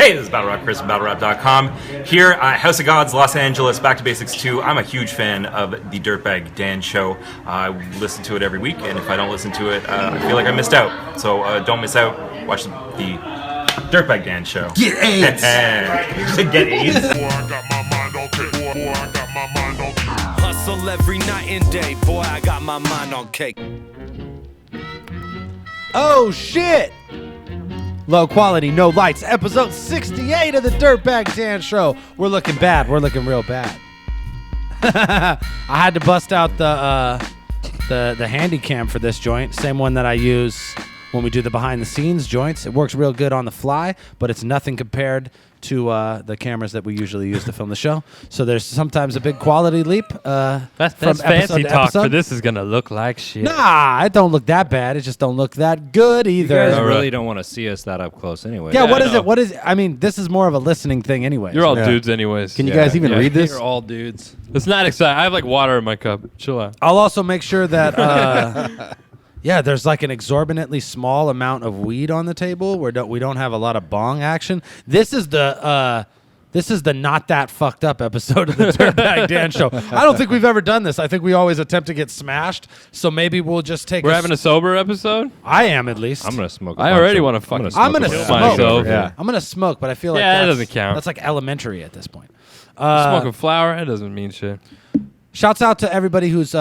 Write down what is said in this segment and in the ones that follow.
Hey, this is Battle Rap Chris from BattleRap.com. Here at House of Gods, Los Angeles, Back to Basics 2. I'm a huge fan of the DIRTBAG Dan show. I listen to it every week, and if I don't listen to it, I feel like I missed out. So don't miss out. Watch the DIRTBAG Dan show. Get AIDS! Get AIDS? Hustle every night and day. Boy, I got my mind on cake. Oh, shit! Low quality, no lights. Episode 68 of the DIRTBAG Dan Show. We're looking bad. We're looking real bad. I had to bust out the handy cam for this joint. Same one that I use when we do the behind the scenes joints. It works real good on the fly, but it's nothing compared to the cameras that we usually use to film the show. So there's sometimes a big quality leap. That's fancy talk, but this is going to look like shit. Nah, it don't look that bad. It just don't look that good either. You guys really don't want to see us that up close anyway. Yeah, what is it? What is it? I mean, this is more of a listening thing anyway. You're all dudes anyways. Can you guys even read this? You're all dudes. It's not exciting. I have like water in my cup. Chill out. I'll also make sure that there's like an exorbitantly small amount of weed on the table. We don't have a lot of bong action. This is the not that fucked up episode of the DIRTBAG Dan Show. I don't think we've ever done this. I think we always attempt to get smashed. So maybe we'll just take. We're having a sober episode. I am at least. I'm gonna smoke. I already want to fucking. I'm gonna kill smoke. myself. Yeah. I'm gonna smoke, but I feel like that doesn't count. That's like elementary at this point. Smoking flower, it doesn't mean shit. Shouts out to everybody who's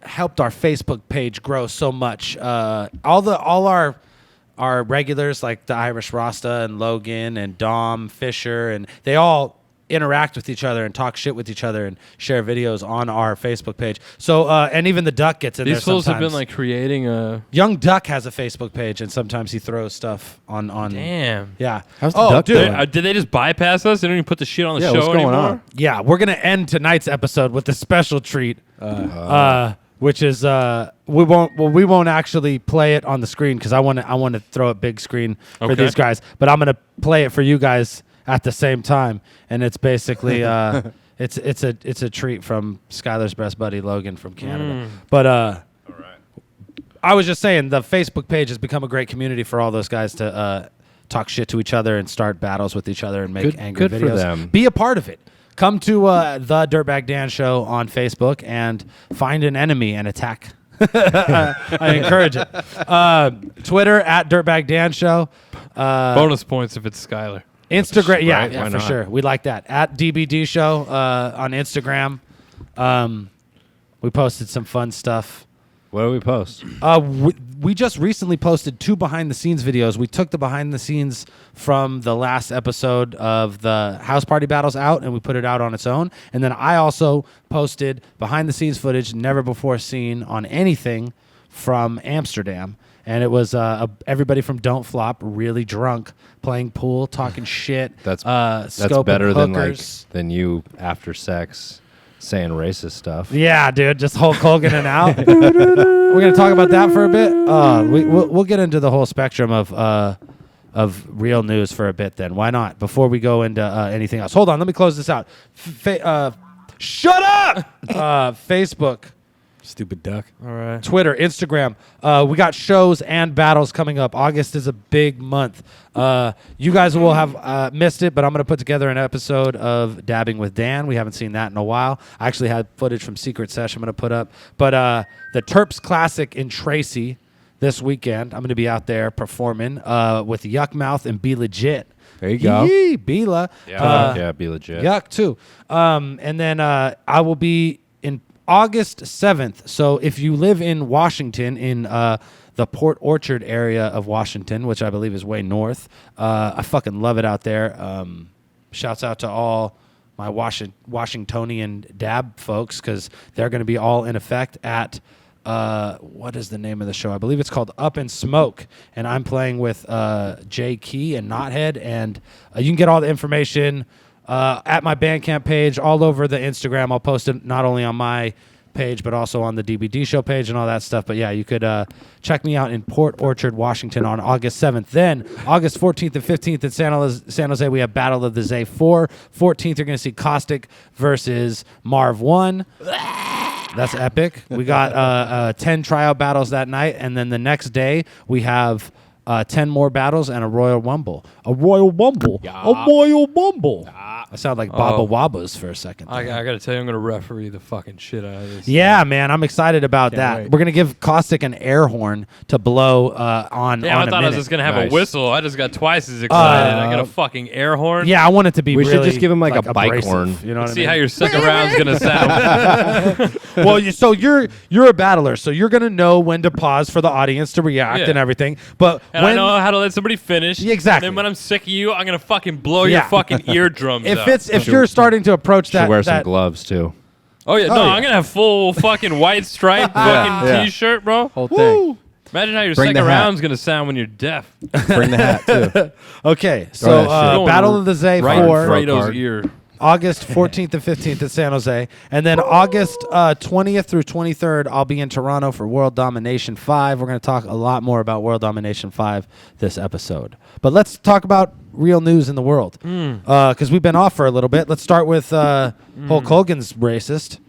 helped our Facebook page grow so much. All our regulars like the Irish Rasta and Logan and Dom Fisher, and they all interact with each other and talk shit with each other and share videos on our Facebook page. So and even the Duck gets in there sometimes. These fools have been like creating a... Young Duck has a Facebook page, and sometimes he throws stuff on... Damn. Yeah. How's the Duck dude. doing? Did they just bypass us? They don't even put the shit on the show what's going anymore? on? Yeah, we're going to end tonight's episode with a special treat. Which is we won't actually play it on the screen because I want to throw a big screen for these guys, but I'm gonna play it for you guys at the same time, and it's basically it's a treat from Skylar's best buddy Logan from Canada. But I was just saying the Facebook page has become a great community for all those guys to talk shit to each other and start battles with each other and make angry videos. For them. Be a part of it. Come to the DIRTBAG Dan Show on Facebook and find an enemy and attack. I encourage it. Twitter at DIRTBAG Dan Show. Bonus points if it's Skylar. Instagram, Right? yeah, Why for not? sure. We like that. At DBD Show on Instagram. We posted some fun stuff. What do we post? We just recently posted 2 behind-the-scenes videos. We took the behind-the-scenes from the last episode of the house party battles out, and we put it out on its own. And then I also posted behind-the-scenes footage never before seen on anything from Amsterdam. And it was everybody from Don't Flop really drunk, playing pool, talking shit. That's scoping better hookers. than you after sex saying racist stuff. Yeah, dude, just Hulk Hogan and out. We're gonna talk about that for a bit. We'll get into the whole spectrum of real news for a bit. Then why not? Before we go into anything else, hold on. Let me close this out. Shut up. Facebook, Stupid duck. All right. Twitter, Instagram. We got shows and battles coming up. August is a big month. You guys will have missed it, but I'm going to put together an episode of Dabbing with Dan. We haven't seen that in a while. I actually had footage from Secret Sesh I'm going to put up. But the Terps Classic in Tracy this weekend, I'm going to be out there performing with Yuck Mouth and Be Legit. There you go. Yee, Bila. Yeah, be legit. Yuck, too. And then I will be in August 7th. So if you live in Washington, in the Port Orchard area of Washington, which I believe is way north, I fucking love it out there. Shouts out to all my Washingtonian dab folks because they're going to be all in effect at what is the name of the show? I believe it's called Up in Smoke, and I'm playing with Jay Key and Knothead, and you can get all the information at my Bandcamp page, all over the Instagram. I'll post it not only on my page, but also on the DBD show page and all that stuff. But yeah, you could check me out in Port Orchard, Washington on August 7th. Then August 14th and 15th in San Jose, we have Battle of the Zay 4. 14th, you're going to see Caustic versus Marv 1. That's epic. We got 10 tryout battles that night. And then the next day, we have 10 more battles, and a Royal Rumble. A Royal Rumble. A Royal Rumble. I sound like Baba Wabbas for a second. I got to tell you, I'm going to referee the fucking shit out of this. Yeah, man, I'm excited about that. wait. We're going to give Caustic an air horn to blow on Yeah, on I thought I was just going to have a whistle. I just got twice as excited. I got a fucking air horn. Yeah, I want it to be We really should just give him like a bike abrasive, horn. You know what I See mean? how your second round's going to sound. Well, so you're a battler, so you're gonna know when to pause for the audience to react Yeah. and everything. But And when I know how to let somebody finish. Yeah, exactly. And then when I'm sick of you, I'm going to fucking blow Yeah. your fucking eardrums out. if you're starting to approach Should that, wear some that gloves too. Oh, yeah. No, I'm going to have full fucking white stripe fucking Yeah. T-shirt, bro. Whole thing. Imagine how your Bring the second hat. round's going to sound when you're deaf. Bring the hat too. okay, that so shit. Going Battle of the Zay Right in 4 Fredo's card. ear. August 14th and 15th at San Jose, and then August 20th through 23rd I'll be in Toronto for World Domination 5. We're going to talk a lot more about World Domination 5 this episode, but let's talk about real news in the world because we've been off for a little bit. Let's start with Hulk Hogan's racist.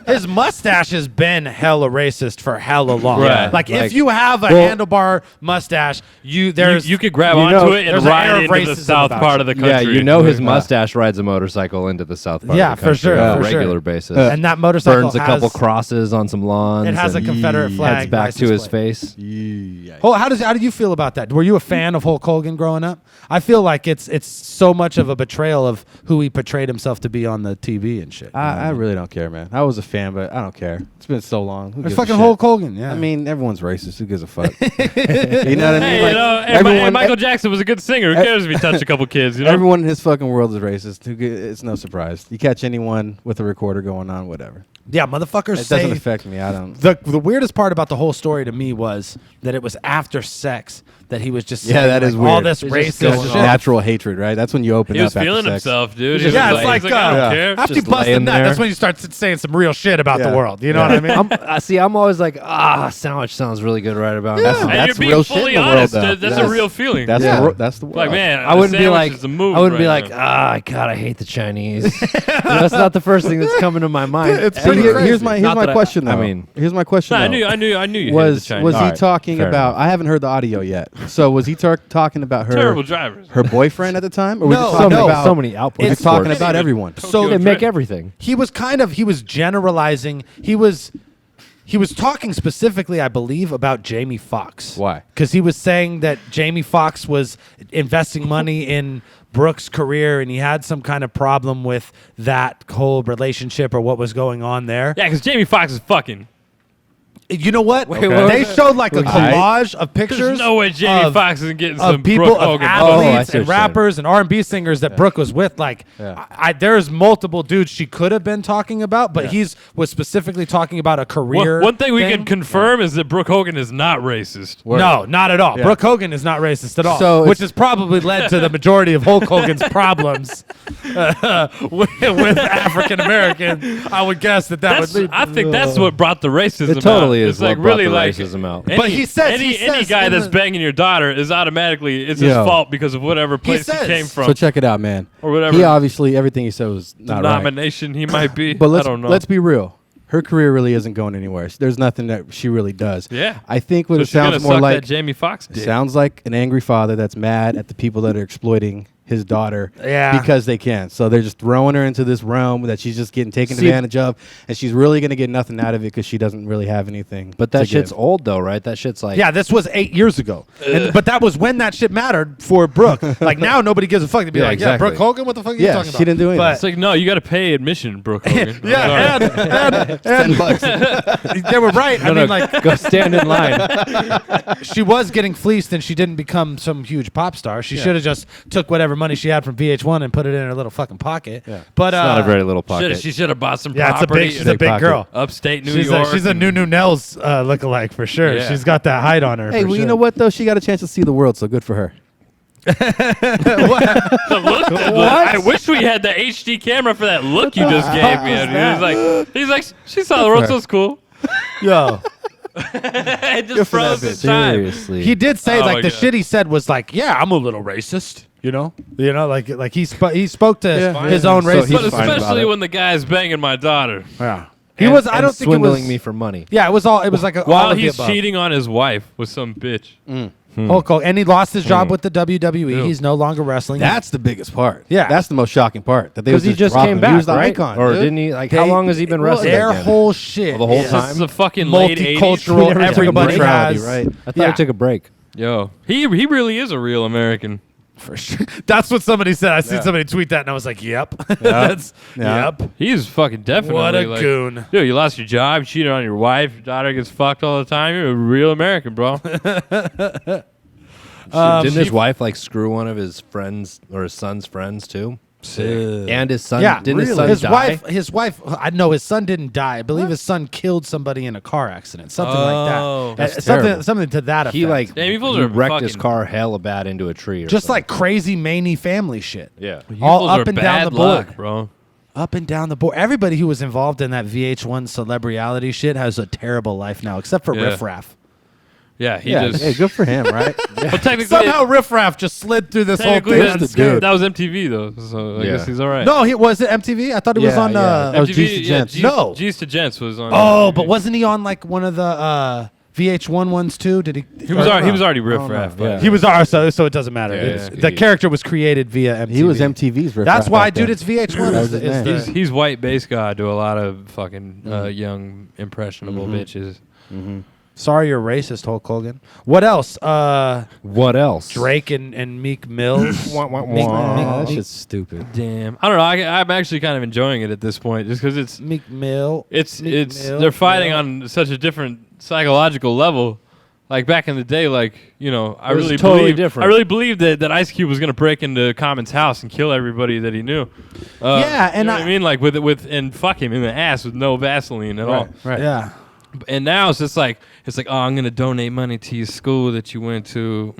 His mustache has been hella racist for hella long. Right. Like if Like- you have a handlebar mustache, you could grab You onto know- it and there's an air ride of into the racism south about part you. of the Yeah, country. you know his mustache rides a motorcycle into the south part Yeah, of the for country sure, on a for sure. regular basis. and that motorcycle Burns a couple has, crosses on some lawns. it has a and Confederate flag heads back to license his plate. face. Yeah. How do you feel about that? Were you a fan of Hulk Hogan growing up? I feel like it's so much of a betrayal of who he portrayed himself to be on the TV and shit. I really don't care, man. I was a fan, but I don't care. It's been so long. Who It's gives a fucking shit? Hulk Hogan. Yeah, I mean, everyone's racist. Who gives a fuck? You know what I mean? Hey, Like, you know, and everyone, Michael Jackson was a good singer. Who cares if he touched a couple kids? You know? everyone in his fucking world is racist. It's no surprise. You catch anyone with a recorder going on, whatever. yeah, motherfuckers It say doesn't affect me. I don't. the weirdest part about the whole story to me was that it was after sex that he was just saying, Yeah, that is like, weird. all this It's racist just shit. natural hatred, right? That's when you open He up was after feeling sex. himself, dude. He Yeah, was it's like I don't yeah. care. After you Just bust a laying nut, there. that's when you start saying some real shit about the Yeah. world. You know what I mean? I'm always like, sandwich sounds really good right about now. And That's you're being real shit fully in the world, honest. though. That's Yes. a real feeling. That's Yeah. that's the world. like, man, I wouldn't be like, the move I wouldn't be right like, now. God, I hate the Chinese. That's not the first thing that's coming to my mind. It's So pretty here's crazy. my Not that question though. I mean, here's my question. No, though. I knew you hated the Was Chinese. he Alright, talking fair about? I haven't heard the audio yet. So was he talking about her Terrible drivers. her boyfriend at the time, or was No, he talking no. about? so many outputs. He's talking Sports. about everyone. So They Tokyo make Drift. everything. he was generalizing. He was talking specifically, I believe, about Jamie Foxx. Why? Because he was saying that Jamie Foxx was investing money in Brooke's career, and he had some kind of problem with that whole relationship or what was going on there. Yeah, because Jamie Foxx is fucking. You know what? what They was showed like a Okay. collage of pictures. There's no way Jamie of- Foxx isn't getting of some people, Brooke of Hogan. Oh, I athletes see and what you're saying. rappers and R&B singers that Brooke was with. Like, Yeah. there's multiple dudes she could have been talking about, but was specifically talking about a career. One thing we can confirm is that Brooke Hogan is not racist. No, not at all. Yeah. Brooke Hogan is not racist at all, So which it's- has probably led to the majority of Hulk Hogan's problems with African American. I would guess that That's, would lead. I think that's what brought the racism It totally out. is It's like what brought really the like racism out. Any, But he says- any he says guy in that's the- banging your daughter is automatically it's his Yo. fault because of whatever place he says. came from. So check it out, man. Or whatever. He obviously everything he said was not right. Domination he might be. But I don't know. let's be real. Her career really isn't going anywhere. There's nothing that she really does. Yeah. I think what so it she's gonna sounds more suck like that Jamie Foxx it dick. sounds like an angry father that's mad at the people that are exploiting his daughter Yeah. because they can. So they're just throwing her into this realm that she's just getting taken See- advantage of, and she's really going to get nothing out of it because she doesn't really have anything. But that to shit's give. old though, right? That shit's like, Yeah, this was 8 years ago, but that was when that shit mattered for Brooke. Like now, nobody gives a fuck to be Yeah, like, exactly. yeah, Brooke Hogan, what the fuck are you Yeah, talking she about? didn't do anything. It's like, no, you got to pay admission, Brooke Hogan. I'm Yeah, sorry. and $10. they were right. I mean, like, go stand in line. she was getting fleeced, and she didn't become some huge pop star. She should have just took whatever money she had from VH1 and put it in her little fucking pocket. Yeah. But It's not a very little pocket. She should have bought some yeah, it's a property big. She's in a big pocket. girl. upstate New She's York. a Nunu Nels lookalike for sure. Yeah. She's got that height on her. Hey, for well, you sure. know what though? She got a chance to see the world, so good for her. I wish we had the HD camera for that look you just gave me. He's like, she saw the world, so it's cool. Yo. It just for that froze his bitch. time. Seriously. He did say Oh my like the God. shit he said was like, yeah, I'm a little racist. You know, like he spoke to Yeah. his own So racism. he's But fine about especially it. when the guy's banging my daughter. Yeah. He was. I and don't think it swindling was me for money. Yeah, it was all. It was like all While of the he's above. cheating on his wife with some bitch. Hulk Hogan, and he lost his job with the WWE. Ew. He's no longer wrestling. That's the biggest part. Yeah. That's the most shocking part. That they Because was he just dropping came him. back, He was the right? icon, Or dude. didn't he? Like, how long has he been wrestling? Their again? whole shit. The whole is time? This is a fucking late 80s. multicultural. Never took a Everybody neutrality, has. right? I thought he took a break. Yo, he really is a real American. For sure. That's what somebody said. I seen somebody tweet that, and I was like, "Yep, that's yep." He's fucking definitely What a like, goon. Dude, you lost your job, cheated on your wife, your daughter gets fucked all the time. You're a real American, bro. Didn't his wife like screw one of his friends or his son's friends too? And his son. Yeah, Didn't his son his die? wife. I know his son didn't die. I believe his son killed somebody in a car accident, something Oh, like that. that's Something, terrible. something to that effect. He like Damn, you fools he are wrecked his fucking- car hella bad into a tree. Or just something. like crazy Maney family shit. yeah. You All fools up are and down bad the board. luck, bro. Up and down the board. Everybody who was involved in that VH1 celebrity shit has a terrible life now, except for Yeah. Riff Raff. Yeah, he Yeah, just. hey, good for him, right? Well, technically, Somehow Riff Raff just slid through this whole technically thing. that was MTV though, so I Yeah. guess he's all right. No, he was it MTV. I thought he was Yeah, on. yeah. That was G's to Gents. No. G's to Gents was on. Oh, MTV. but wasn't he on like one of the VH1 ones too? Did he? He was already Riff Raff. yeah. He was so it doesn't matter. Yeah, It's- yeah. The character was created via MTV. He was MTV's. Riff That's Raff why, back then. dude. It's VH1. That was his It's name. the- He's white bass god to a lot of fucking young impressionable bitches. Sorry, you're racist, Hulk Hogan. What else? What else? Drake and Meek Mill. Aw, that shit's stupid. Damn, I don't know. I'm actually kind of enjoying it at this point, just because it's Meek Mill. it's Meek it's Mill, they're fighting Mill. on such a different psychological level. Like back in the day, like I was really totally believed, different. I really believed that Ice Cube was gonna break into Common's house and kill everybody that he knew. Yeah, you and know what I mean, like with and fuck him in the ass with no Vaseline at all. Right. Yeah. And now it's just like oh, I'm gonna donate money to your school that you went to.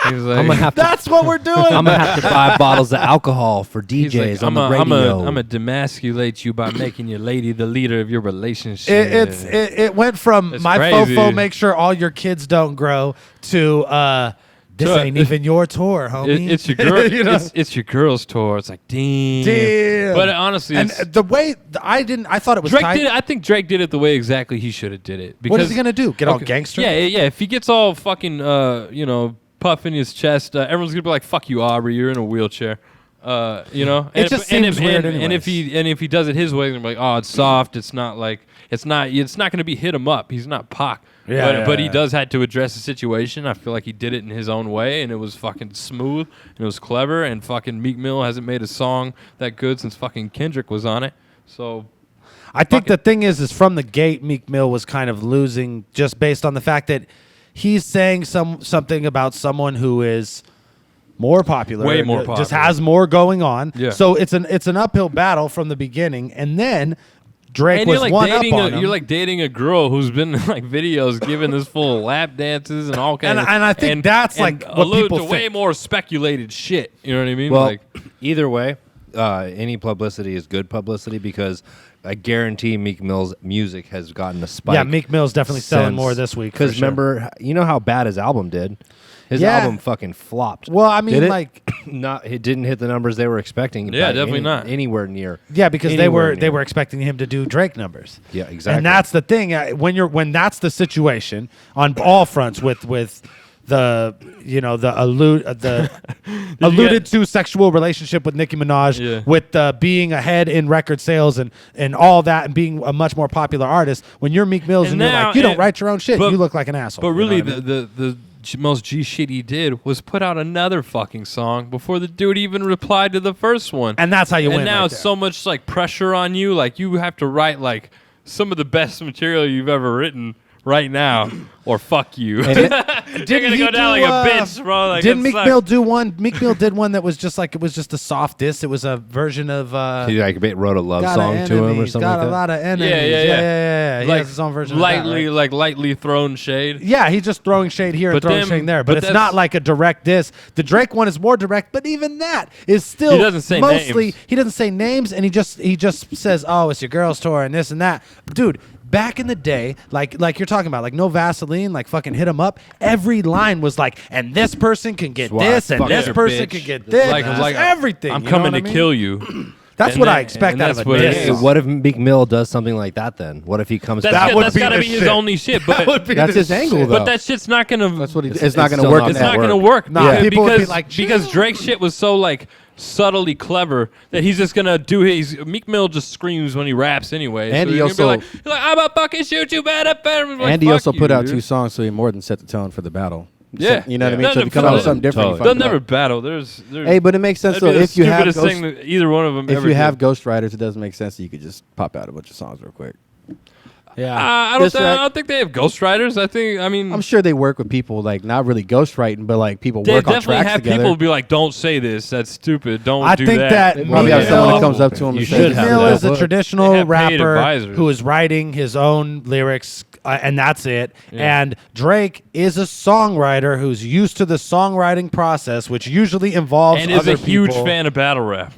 He's like, I'm gonna have to. That's what we're doing. I'm gonna have to buy bottles of alcohol for he's DJs like, on the radio. I'm gonna demasculate you by making your lady the leader of your relationship. It went from It's my crazy. fofo make sure all your kids don't grow to this So, ain't even your tour, homie. It's your girl. You know? It's your girl's tour. It's like damn. Damn. But honestly, And it's, the way I thought it was Drake tight. did it. I think Drake did it the way exactly he should have did it. Because, What is he gonna do? Get all gangster? Yeah. If he gets all fucking puffing his chest, everyone's gonna be like, "Fuck you, Aubrey. You're in a wheelchair." It just seems weird and if he does it his way, they're gonna be like, "Oh, it's soft. It's not like it's not gonna be hit him up. He's not Pac." But he does have to address the situation. I feel like he did it in his own way, and it was fucking smooth and it was clever. And fucking Meek Mill hasn't made a song that good since fucking Kendrick was on it. So I think the thing is from the gate, Meek Mill was kind of losing just based on the fact that he's saying something about someone who is more popular, Way more just popular. has more going on. Yeah. So it's an uphill battle from the beginning, and then Drake and was you're like one dating up on him. you're like dating a girl who's been in like videos giving this full lap dances and all kinds And I think that's, like, what allude people to way think. more speculated shit. You know what I mean? Well, like either way, any publicity is good publicity because I guarantee Meek Mill's music has gotten a spike. yeah, Meek Mill's definitely selling more this week. Because for sure. remember, you know how bad his album did. His Yeah. album fucking flopped. well, I mean, Did it? like, It didn't hit the numbers they were expecting. Yeah, by definitely not. anywhere near. yeah, because Anywhere they near. were expecting him to do Drake numbers. Yeah, exactly. And that's the thing when that's the situation on all fronts with the alluded to sexual relationship with Nicki Minaj, Yeah. with being ahead in record sales and all that, and being a much more popular artist. When you're Meek Mills and, And you're now- like, you don't and- write your own shit, but- you look like an asshole. But You know really, what I mean? the most G shit he did was put out another fucking song before the dude even replied to the first one. and that's how you and win. now right it's there. so much like pressure on you. Like you have to write like some of the best material you've ever written right now, or fuck you. You're gonna go down like a bitch, bro. Like, didn't it Meek sucks. Mill do one? Meek Mill did one that was just like, it was just a soft diss. It was a version of He like wrote a love got song a to him or enemies, something got like a that. lot of enemies. Yeah. He Like has his own version of that, lightly, right? like lightly thrown shade. Yeah, he's just throwing shade here and But throwing then- shade there. but But it's that's- not like a direct diss. The Drake one is more direct, but even that is still He doesn't say mostly names. he doesn't say names, and he just says, "Oh, it's your girl's tour and this and that." Dude, back in the day, like you're talking about, like no Vaseline, like fucking hit him up. Every line was like, "And this person can get That's why I this, and fuck this your person bitch." can get this." Like just like everything. I'm you know coming what to I mean? kill you. That's And what then- I expect and out of that's a what it diss is. Hey, song. what if Meek Mill does something like that then? What if he comes That's, back? got, would that's be gotta the be his shit. only shit. But That's his angle, though. but that shit's not gonna. That's what he. It's It's not going to still work. not in It's that not work. gonna work. Nah, people would be like, because Drake's shit was so like subtly clever that he's just gonna do his. Meek Mill just screams when he raps anyway. And so he you're gonna also- be like, I'm a fucking shoot you, better. And he also put out 2 songs, so he more than set the tone for the battle. Yeah. So, you know what I mean. Yeah. So if you come out with something different, Totally. you They'll fucked it never up. battle. There's Hey, but it makes sense that'd though. be the If you have stupidest ghost, thing that either one of them if ever you have did. ghostwriters, it doesn't make sense that you could just pop out a bunch of songs real quick. Yeah. I Diss don't track. think they have ghostwriters. I mean, I'm sure they work with people like not really ghostwriting, but like people they work on definitely tracks have together. people be like, "Don't say this. That's stupid. Don't I do think that They probably Meek have someone that Mill- comes up to him. You and should says, Meek have Mill that. is a They traditional have paid rapper advisors. who is writing his own lyrics, and that's it. Yeah. And Drake is a songwriter who's used to the songwriting process, which usually involves and is other a huge people. fan of battle rap.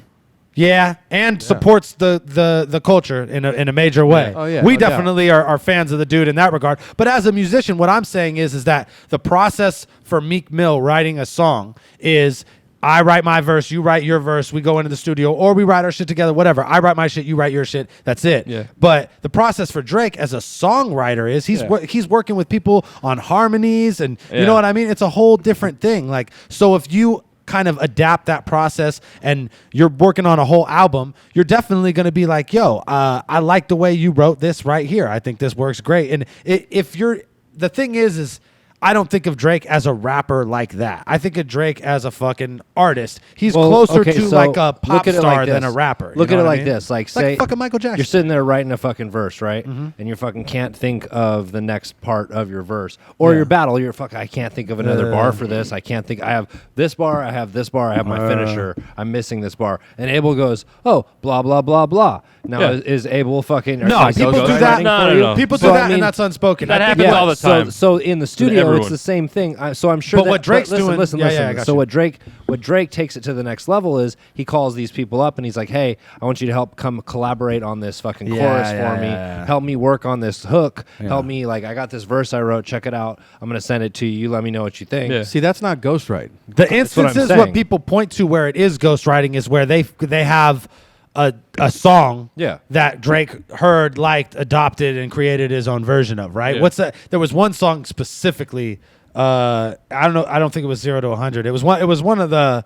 Yeah, and supports the culture in a major way. Oh, yeah, we no doubt. definitely are fans of the dude in that regard. But as a musician, what I'm saying is that the process for Meek Mill writing a song is I write my verse, you write your verse, we go into the studio, or we write our shit together, whatever. I write my shit, you write your shit. That's it. Yeah. But the process for Drake as a songwriter is he's working with people on harmonies, and you Yeah. know what I mean? It's a whole different thing. Like, so if you kind of adapt that process and you're working on a whole album, you're definitely going to be like, yo, I like the way you wrote this right here. I think this works great. And if you're, the thing is I don't think of Drake as a rapper like that. I think of Drake as a fucking artist. He's Well, closer okay, to so like a pop look at it star like than this. a rapper. Look you at know it what I like mean? this. Like, Like say fucking Michael Jackson. you're sitting there writing a fucking verse, right? And you fucking can't think of the next part of your verse or your battle. You're fucking. I can't think of another bar for this. I can't think. I have this bar. I have this bar. I have my finisher. I'm missing this bar. And Abel goes, oh, blah blah blah blah. Now Yeah. is Abel fucking? No, like, people ghost do that. writing No, for no, you? no. People So, do I that, mean, and that's unspoken. that I think happens it- all the time. So in the studio, everyone. it's the same thing. So I'm sure. But that, what Drake's listen, doing- Listen, yeah, listen. yeah, I got so you. what Drake takes it to the next level is he calls these people up and he's like, "Hey, I want you to help come collaborate on this fucking chorus for me. Help me work on this hook. Help me. Like, I got this verse I wrote. Check it out. I'm gonna send it to you. You let me know what you think." Yeah. See, that's not ghostwriting. The what I'm instances saying. what people point to where it is ghostwriting is where they have a song Yeah. that Drake heard, liked, adopted, and created his own version of, right? Yeah. What's that? There was one song specifically. I don't know. I don't think it was 0 to 100. It was one of the.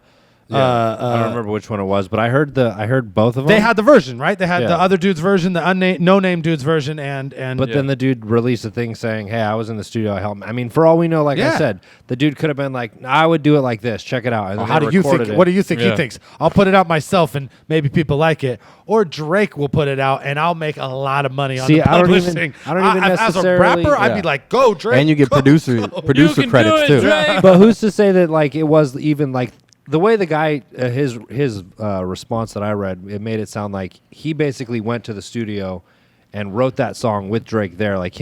I don't remember which one it was, but I heard both of them. They had the version, right? They had Yeah. the other dude's version, the no-name dude's version, and But then the dude released a thing saying, "Hey, I was in the studio. I helped." I mean, for all we know, like I Yeah. said, the dude could have been like, "I would do it like this. Check it out." And then how they do you recorded think? it. What do you think he Yeah. thinks? I'll put it out myself, and maybe people like it. Or Drake will put it out, and I'll make a lot of money on See, the I don't even- publishing. I don't even as a necessarily- rapper, I'd be yeah. like, "Go Drake!" And you get go, producer You producer can credits do it, too. Drake. But who's to say that like it was even like the way the guy his response that I read, it made it sound like he basically went to the studio and wrote that song with Drake there. Like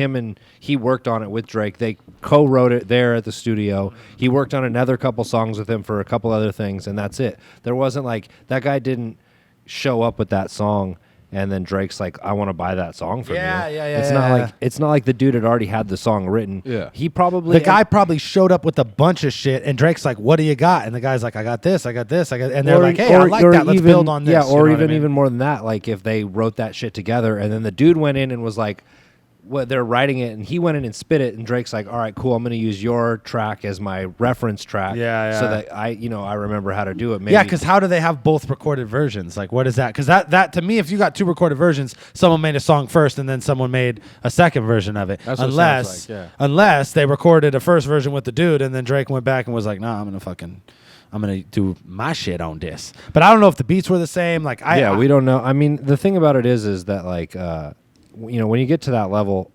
he worked on it with Drake. They co-wrote it there at the studio. He worked on another couple songs with him for a couple other things, and that's it. There wasn't like that guy didn't show up with that song and then Drake's like, "I want to buy that song from Yeah, you." yeah, yeah, It's yeah, not yeah. like the dude had already had the song written. Yeah. He probably The guy probably showed up with a bunch of shit, and Drake's like, "What do you got?" And the guy's like, "I got this, I got this, I got." And they're like, "Hey, I like that. Let's even- build on this." Yeah, You or know what I even mean? even more than that. Like if they wrote that shit together, and then the dude went in and was like, "What they're writing it," and he went in and spit it, and Drake's like, "All right, cool. I'm going to use your track as my reference track, Yeah, so yeah. that I remember how to do it." Maybe. Yeah, because how do they have both recorded versions? Like, what is that? Because that to me, if you got two recorded versions, someone made a song first and then someone made a second version of it. That's what it unless, sounds like, yeah. unless they recorded a first version with the dude and then Drake went back and was like, "Nah, I'm gonna do my shit on this." But I don't know if the beats were the same. Like, we don't know. I mean, the thing about it is that like, when you get to that level,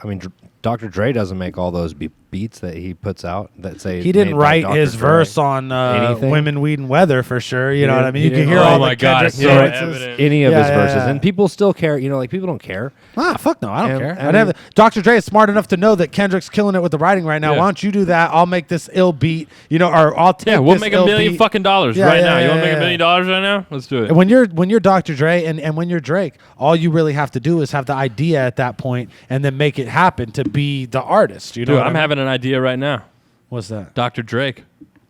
I mean, Dr. Dre doesn't make all those beats that he puts out that say he didn't made by write Dr. his Dre. verse on Anything? "Women, Weed, and Weather" for sure. You He know what I didn't- mean? he You can didn't- hear oh all my the God, Kendrick it's so references. evident. Any of Yeah, his yeah, verses, yeah. and people still care. Like people don't care. Fuck no, I don't care. and- Dr. Dre is smart enough to know that Kendrick's killing it with the writing right now. Yeah. Why don't you do that? I'll make this ill beat, or I'll take Yeah, we'll this make $1 ill million beat. fucking dollars Yeah, right yeah, now. You yeah, want to make yeah. $1 million right now? Let's do it. And when you're Dr. Dre and when you're Drake, all you really have to do is have the idea at that point and then make it happen to be the artist. You know, Dude, what I'm I mean? having an idea right now. What's that? Dr. Drake.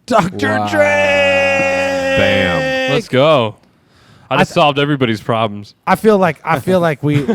Dr. Wow. Dre. Bam. Let's go. I just solved everybody's problems. I feel like we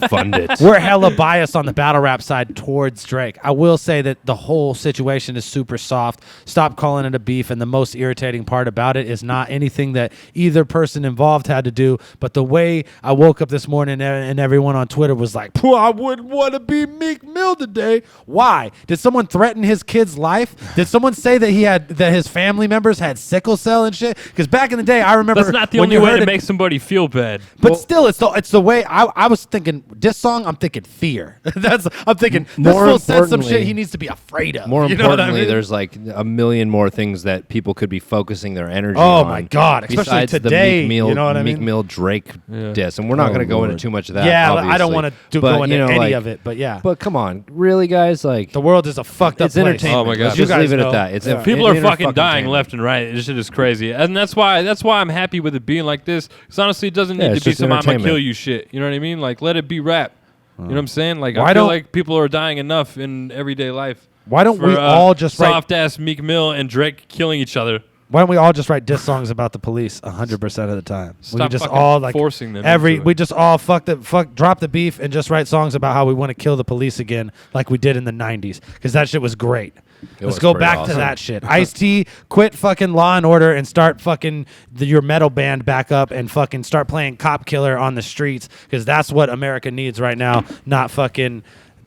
Fund it. we're hella biased on the battle rap side towards Drake. I will say that the whole situation is super soft. Stop calling it a beef, and the most irritating part about it is not anything that either person involved had to do, but the way I woke up this morning and everyone on Twitter was like, I wouldn't want to be Meek Mill today. Why? Did someone threaten his kid's life? Did someone say that his family members had sickle cell and shit? Because back in the day, I remember That's not the when only you way heard to it, make somebody feel bad. but still, it's the way I was thinking. This song, I'm thinking fear. I'm thinking this More fool said some importantly- shit he needs to be afraid of. More You know what I importantly, mean? there's like a million more things that people could be focusing their energy Oh on. my God, especially besides today, the Meek Mill, you know what I Meek mean? Mill Drake Yeah. diss, and we're not going to go into Lord. too much of that. yeah, obviously. I don't want to But, go into you know, any like- of it, but yeah, But come on, really, guys? Like, the world is a fucked up it's place. entertainment. Oh my God. Let's You just guys leave it know. at that. It's Yeah. People are fucking fucking dying left and right. This shit is crazy, and that's why I'm happy with it being like this. Because honestly, it doesn't Yeah, need it's to be just some I'm gonna entertainment. kill you shit. You know what I mean? Like, let it be rap. You know what I'm saying? Like, Why I feel don't- like people are dying enough in everyday life. Why don't for, we all just write? soft ass Meek Mill and Drake killing each other? Why don't we all just write diss songs about the police 100% of the time? We Stop just fucking all like forcing them into it. we just all drop the beef and just write songs about how we want to kill the police again, like we did in the 90s, because that shit was great. Let's was go pretty back awesome. to that shit. Ice-T, quit fucking Law and Order and start fucking your metal band back up and fucking start playing Cop Killer on the streets, because that's what America needs right now, not fucking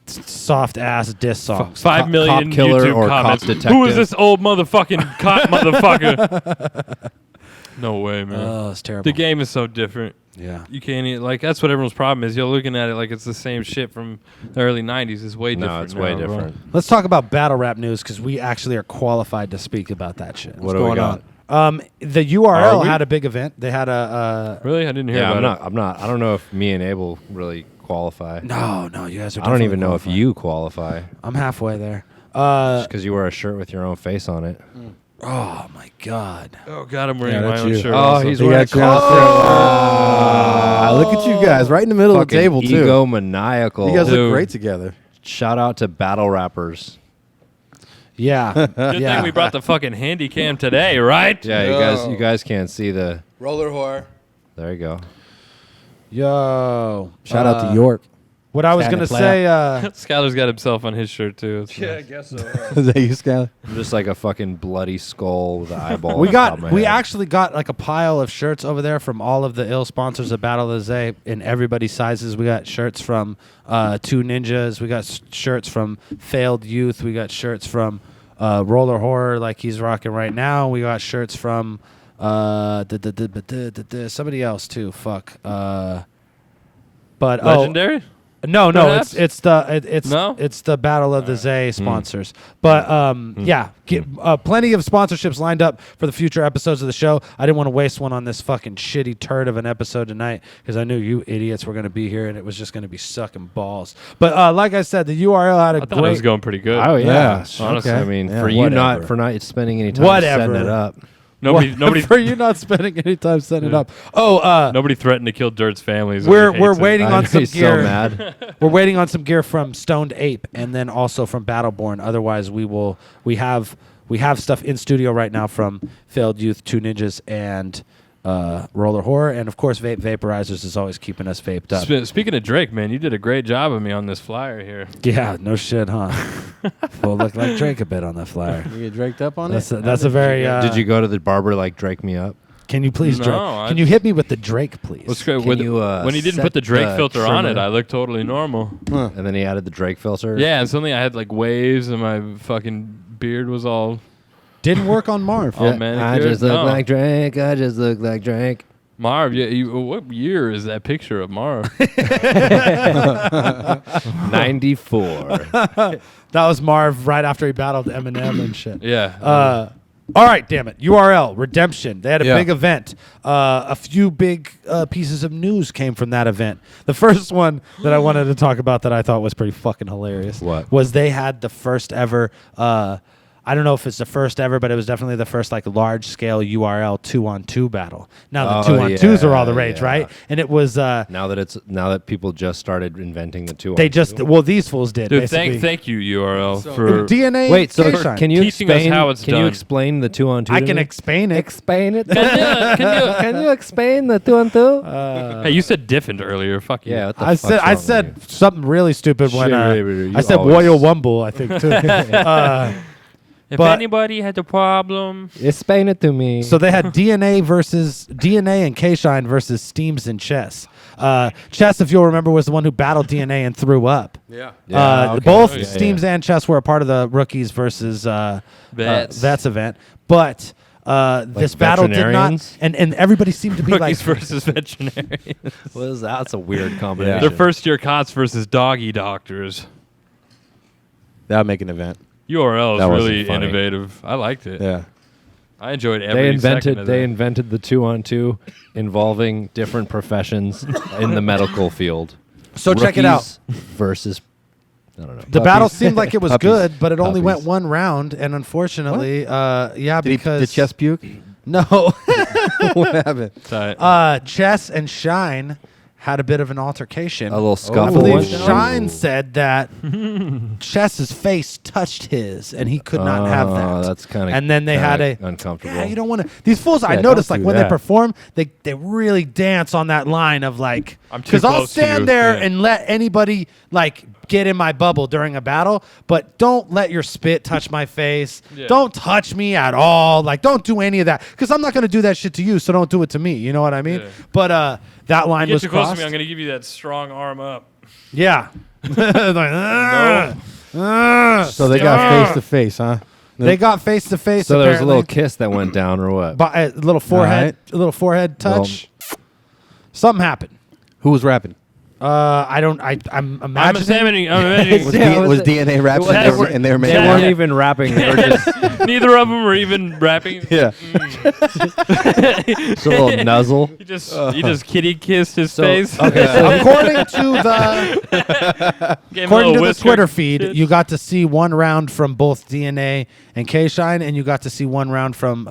soft ass diss songs. 5 million Cop killer YouTube or cop comments. detective? Who is this old motherfucking cop motherfucker? No way, man. Oh, it's terrible. The game is so different. Yeah. You can't like that's what everyone's problem is. You're looking at it like it's the same shit from the early '90s. It's way different. No, it's way now, bro. different. Let's talk about battle rap news, because we actually are qualified to speak about that shit. What do we got? The Are URL we? had a big event. They had a Really, I didn't hear Yeah, about I'm not. I don't know if me and Abel really qualify. no, you guys are. I don't definitely even know if qualified. you qualify. I'm halfway there. Because you wear a shirt with your own face on it. Oh my God. it. Oh God, I'm wearing Yeah, my that's own you. shirt. Oh, also. he's He wearing got you on look at you guys, right in the middle of the table too. Egomaniacal. You guys Dude. look great together. Shout out to battle rappers. Yeah. Good yeah. thing we brought the fucking handy cam today, right? Yeah, you guys can't see the. Roller whore. There you go. Yo. Shout out to York. What I was Stand gonna and play say. Skylar's got himself on his shirt too. It's nice. Is that you, Skylar? I'm just like a fucking bloody skull with an eyeball. We on top of my we head. actually got like a pile of shirts over there from all of the ill sponsors of Battle of the Zay in everybody's sizes. We got shirts from Two Ninjas. We got shirts from Failed Youth. We got shirts from Roller Horror, like he's rocking right now. We got shirts from somebody else too. Fuck. But Legendary. No, Perhaps? it's the No? it's the Battle of the Zay sponsors. But yeah, plenty of sponsorships lined up for the future episodes of the show. I didn't want to waste one on this fucking shitty turd of an episode tonight, because I knew you idiots were going to be here and it was just going to be sucking balls. But like I said, the URL had a I thought it was great. going pretty good. Oh yeah, Yeah, honestly, okay. I mean, Yeah, for you whatever. not spending any time Whatever. setting it up. Nobody for you not spending any time setting it Yeah. up. Oh, Nobody threatened to kill Dirt's families. we're waiting I'd on some be so gear. mad. We're waiting on some gear from Stoned Ape and then also from Battleborn. Otherwise, we have stuff in studio right now from Failed Youth, Two Ninjas, and Roller Horror, and of course, Vape Vaporizers is always keeping us vaped up. Speaking of Drake, man, you did a great job of me on this flyer here. Yeah, no shit, huh? We'll look like Drake a bit on that flyer. You get draked up on That's it? a very. Did you go to the barber like Drake me up? Can you please, No, Drake? I Can you hit me with the Drake, please? What's great Can with you, when he didn't set put the Drake the filter on it, trimmer? I looked totally normal. And then he added the Drake filter. Yeah, and suddenly I had like waves, and my fucking beard was all. Didn't work on Marv. Oh, man, I good. just look No. like Drake. I just look like Drake. Marv, what year is that picture of Marv? 94. That was Marv right after he battled Eminem and shit. Yeah. All right, damn it. URL, Redemption. They had a Yeah. big event. A few big pieces of news came from that event. The first one that I wanted to talk about that I thought was pretty fucking hilarious What? was they had the first ever I don't know if it's the first ever, but it was definitely the first like large scale URL 2-on-2 battle. Now the 2-on-2s are all the rage, right? And it was now that people just started inventing the 2-on-2. they just these fools did. Dude, basically. thank you URL for DNA. Wait, so K-Shine. can you teaching us explain how it's Can you done. explain the 2-on-2? I to can me? explain it. Explain it. Can you explain the 2-on-2? Hey, you said different earlier. Fuck you. Yeah, what the I fuck's said wrong with you? something really stupid when You I said always- Royal Wumble. I think too. If but- anybody had a problem, Explain it to me. So they had DNA and K-Shine versus Steams and Chess. Chess, if you'll remember, was the one who battled DNA and threw up. yeah. Okay. Both Yeah, Steams and Chess were a part of the rookies versus Vets. event, but this battle did not, veterinarians? and everybody seemed to be like, Rookies versus veterinarians. What is that? That's a weird combination. They're first year cots versus doggy doctors. That would make an event. URL That is wasn't really funny. innovative. I liked it. Yeah. I enjoyed every second of They that. invented the 2-on-2 involving different professions in the medical field. so check it out. Rookies versus I don't know. The battle seemed like it was Puppies. good, but it only went Puppies. one round, and unfortunately, because Did Chess puke? no, What happened? Tight. Chess and Shine had a bit of an altercation. A little I scuffle. believe went down. Shine said that Chess's face touched his, and he could not have that. That's kind of. And then they had a uncomfortable. Yeah, you don't want to. These fools, I Yeah, noticed, don't like do when that. they perform, they really dance on that line of like, I'm too because I'll close to stand you. there Yeah. and let anybody like get in my bubble during a battle, but don't let your spit touch my face. Yeah. Don't touch me at all. Like, don't do any of that, because I'm not going to do that shit to you. So don't do it to me. You know what I mean? Yeah. But that line Get was too close to crossed. me, I'm going to give you that strong arm up. Yeah. Like, So they got face to face, huh? They got face to face. So there was a little apparently. kiss that went down, or what? But a little forehead, a little forehead touch. Something happened. Who was rapping? I'm I'm imagining. imagining. Was, Yeah, was was DNA rapping? was- and they were- and they were They making weren't rap? even rapping. They were just Neither of them were even rapping. Yeah. a little nuzzle. You just kitty kissed his So- face. okay, so- According to the Gave him a according little to the whisker. Twitter feed, you got to see one round from both DNA and K-Shine, and you got to see one round from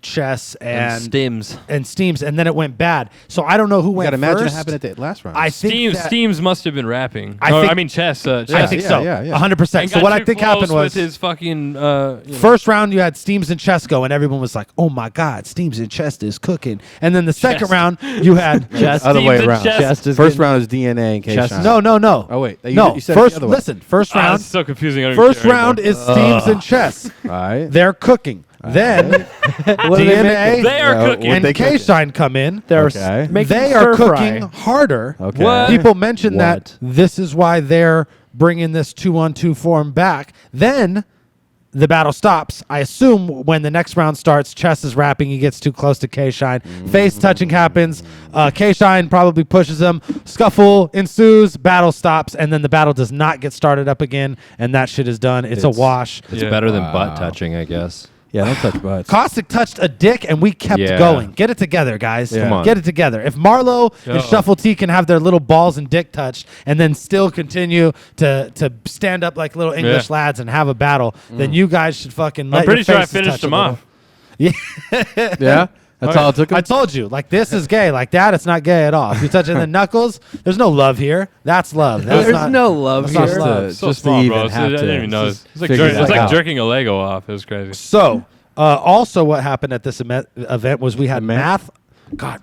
Chess and Steams. Steams, and then it went bad. So I don't know who You went got to imagine first. what happened at the last round. I think Steams, that- Steams must have been rapping. I think- I mean Chess. I Chess. think yeah, so. yeah, yeah. 100%. And So got what I too think happened close was with his fucking. You know. first round you had Steams and Chess go, and everyone was like, "Oh my God, Steams and Chess is cooking." And then the second Chess. round you had Chest. Other way Steams and around. Chess. Chest is First getting- round is DNA and Chess- K-Shine. no. Oh, wait. You No, said it first the other way. listen. First Ah, round. it's so confusing. I don't even First care round anymore. is Steams and Chess. All right. They're cooking. Then What are they DNA They are Yeah, cooking. what and they cooking? K-Shine come in. They're Okay. making They are stir cooking fry. harder. Okay. What? People mention that What? this is why they're bringing this 2-on-2 form back. Then the battle stops. I assume when the next round starts, Chess is rapping. He gets too close to K-Shine. Face touching happens. K-Shine probably pushes him. Scuffle ensues. Battle stops. And then the battle does not get started up again. And that shit is done. It's a wash. It's Yeah. better than butt touching, I guess. Yeah, don't touch butts. Caustic touched a dick, and we kept Yeah. going. Get it together, guys. Yeah. Come on. Get it together. If Marlo and Yo. Shuffle T can have their little balls and dick touched, and then still continue to stand up like little English lads and have a battle, then you guys should fucking let I'm pretty your sure I faces finished touch a them little. off. Yeah? That's all it took him? I told you, like this is gay, like that it's not gay at all. If you're touching the knuckles, there's no love here. That's love. That's There's not, no love that's not here. love. So just to small, even bro. have I to didn't even know. just It's like, figure it's that like out. jerking a Lego off. It was crazy. So, also what happened at this event was we had math. God,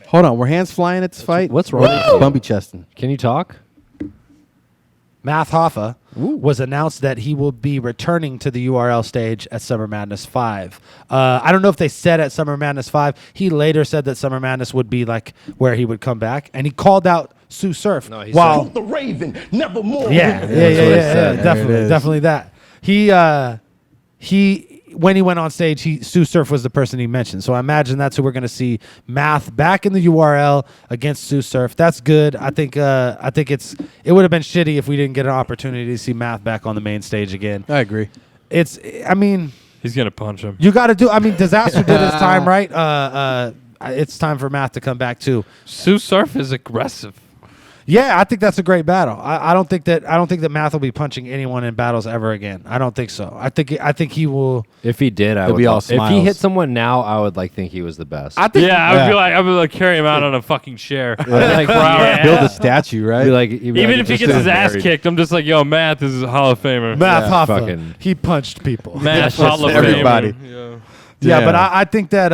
Hold on. Were hands flying at this fight? what's wrong with you? Bumpy chesting. Can you talk? Math Hoffa was announced that he will be returning to the URL stage at Summer Madness 5. I don't know if they said at Summer Madness 5. He later said that Summer Madness would be like where he would come back, and he called out Sue Surf. No, he while said- The Raven, nevermore. yeah, said. definitely, There it is. definitely that. He when he went on stage, Sue Surf was the person he mentioned. So I imagine that's who we're going to see. Math back in the URL against Sue Surf. That's good. I think it would have been shitty if we didn't get an opportunity to see Math back on the main stage again. I agree. I mean, He's gonna punch him. you got to do. I mean, Disaster did his time, right? It's time for Math to come back too. Sue Surf is aggressive. Yeah, I think that's a great battle. I don't think that Math will be punching anyone in battles ever again. I don't think so. I think he will. If he did, I He'll would. be all If he smiles. hit someone now, I would think he was the best. I think. Yeah, I would like carry him out on a fucking chair. like, Build a statue, right? Even if he gets his ass kicked, I'm just like, yo, Math is a Hall of Famer. Math Hoffa, fucking- he punched people. Math Hall of everybody. Famer. Yeah. Yeah, but I think that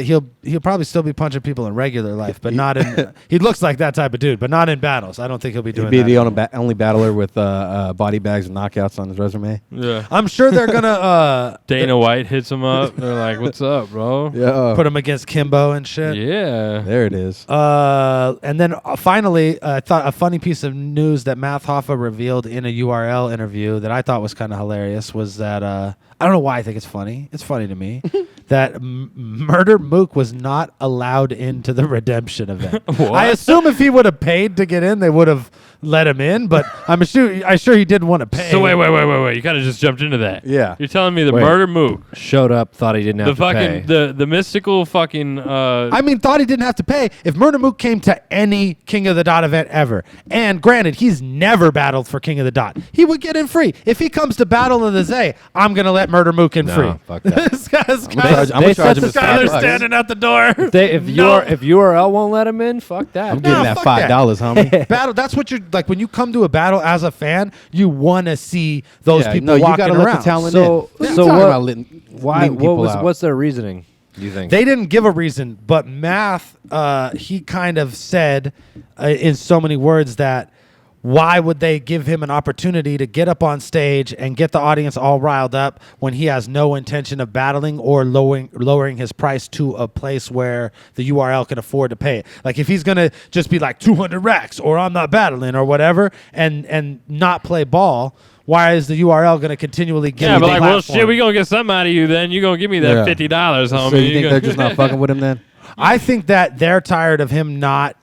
he'll probably still be punching people in regular life, but not in. He looks like that type of dude, but not in battles. I don't think he'll be doing He'd be that. the only battler with body bags and knockouts on his resume. Yeah. I'm sure they're gonna Dana White hits him up. They're like, "What's up, bro?" Yeah. put him against Kimbo and shit. Yeah. There it is. And then finally, I thought a funny piece of news that Math Hoffa revealed in a URL interview that I thought was kind of hilarious was that I don't know why I think it's funny. It's funny to me that Murder Mook was not allowed into the redemption event. I assume if he would have paid to get in, they would have let him in. But I'm sure he didn't want to pay. So wait. You kind of just jumped into that. Yeah. You're telling me the Wait. Murder Mook, Showed up, thought he didn't have the to pay. fucking the mystical fucking. I mean, thought he didn't have to pay. If Murder Mook came to any King of the Dot event ever, and granted, he's never battled for King of the Dot, he would get in free. If he comes to Battle of the Zay, I'm gonna let Murder Mook in free. Fuck that. This guy's I'm gonna charge him Skylar $5. standing at the door. if URL won't let him in, fuck that. I'm getting that fuck $5, homie. Battle. That's what you're like when you come to a battle as a fan. You want to see those people no, you walking gotta around. let the talent So- in. so Talking what- about letting people out. What's their reasoning? Do you think They didn't give a reason, but Math, he kind of said in so many words that why would they give him an opportunity to get up on stage and get the audience all riled up when he has no intention of battling or lowering his price to a place where the URL can afford to pay it? Like if he's going to just be like 200 racks or I'm not battling or whatever and not play ball, why is the URL going to continually give yeah, you but the like, well, platform? shit, we gonna get something out of you. Then you gonna give me that Yeah. $50, homie. So you think they're just not fucking with him then? I think that they're tired of him not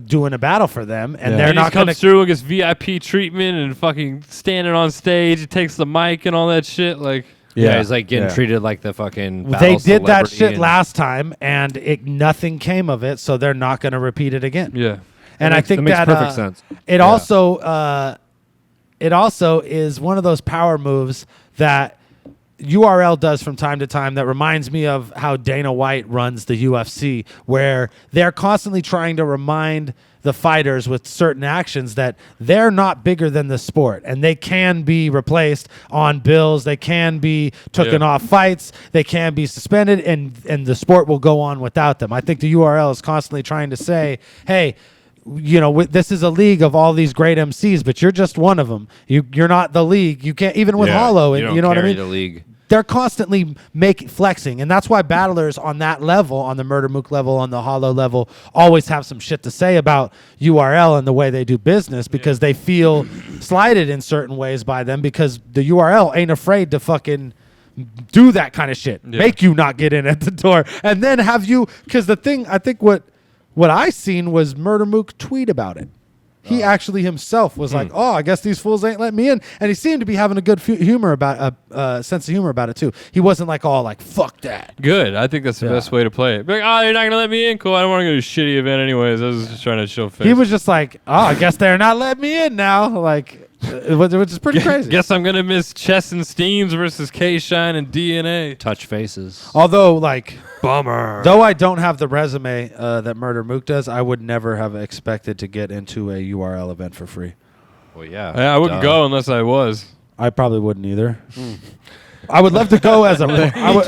doing a battle for them, and Yeah. they're He not just going comes to. through and gets VIP treatment and fucking standing on stage. He takes the mic and all that shit. Like, Yeah, he's like getting Yeah. treated like the fucking. They battle did that celebrity shit and- last time, and nothing came of it. So they're not going to repeat it again. yeah. And I think that makes that perfect sense. It also is one of those power moves that URL does from time to time that reminds me of how Dana White runs the UFC, where they're constantly trying to remind the fighters with certain actions that they're not bigger than the sport and they can be replaced on bills, they can be taken off fights, they can be suspended, and the sport will go on without them. I think the URL is constantly trying to say, hey, you know, this is a league of all these great MCs, but you're just one of them. You're not the league. You can't, even with Hollow, and you know what I mean? The league. They're constantly flexing, and that's why battlers on that level, on the Murder Mook level, on the Hollow level, always have some shit to say about URL and the way they do business because they feel slighted in certain ways by them because the URL ain't afraid to fucking do that kind of shit, make you not get in at the door, and then have you, because the thing, I think what I seen was Murder Mook tweet about it. He actually himself was like, "Oh, I guess these fools ain't letting me in," and he seemed to be having a good humor about sense of humor about it too. He wasn't like all like "fuck that." Good. I think that's the best way to play it. Be like, oh, you're not gonna let me in? Cool. I don't want to go to a shitty event anyways. I was just trying to show face. He was just like, "Oh, I guess they're not letting me in now," like, which is pretty crazy. Guess I'm gonna miss Chess and Steams versus K-Shine and DNA. Touch faces. Although, like, Bummer. though I don't have the resume that Murder Mook does, I would never have expected to get into a URL event for free. Well, yeah. I wouldn't go unless I was. I probably wouldn't either. I would love to go as a. I would,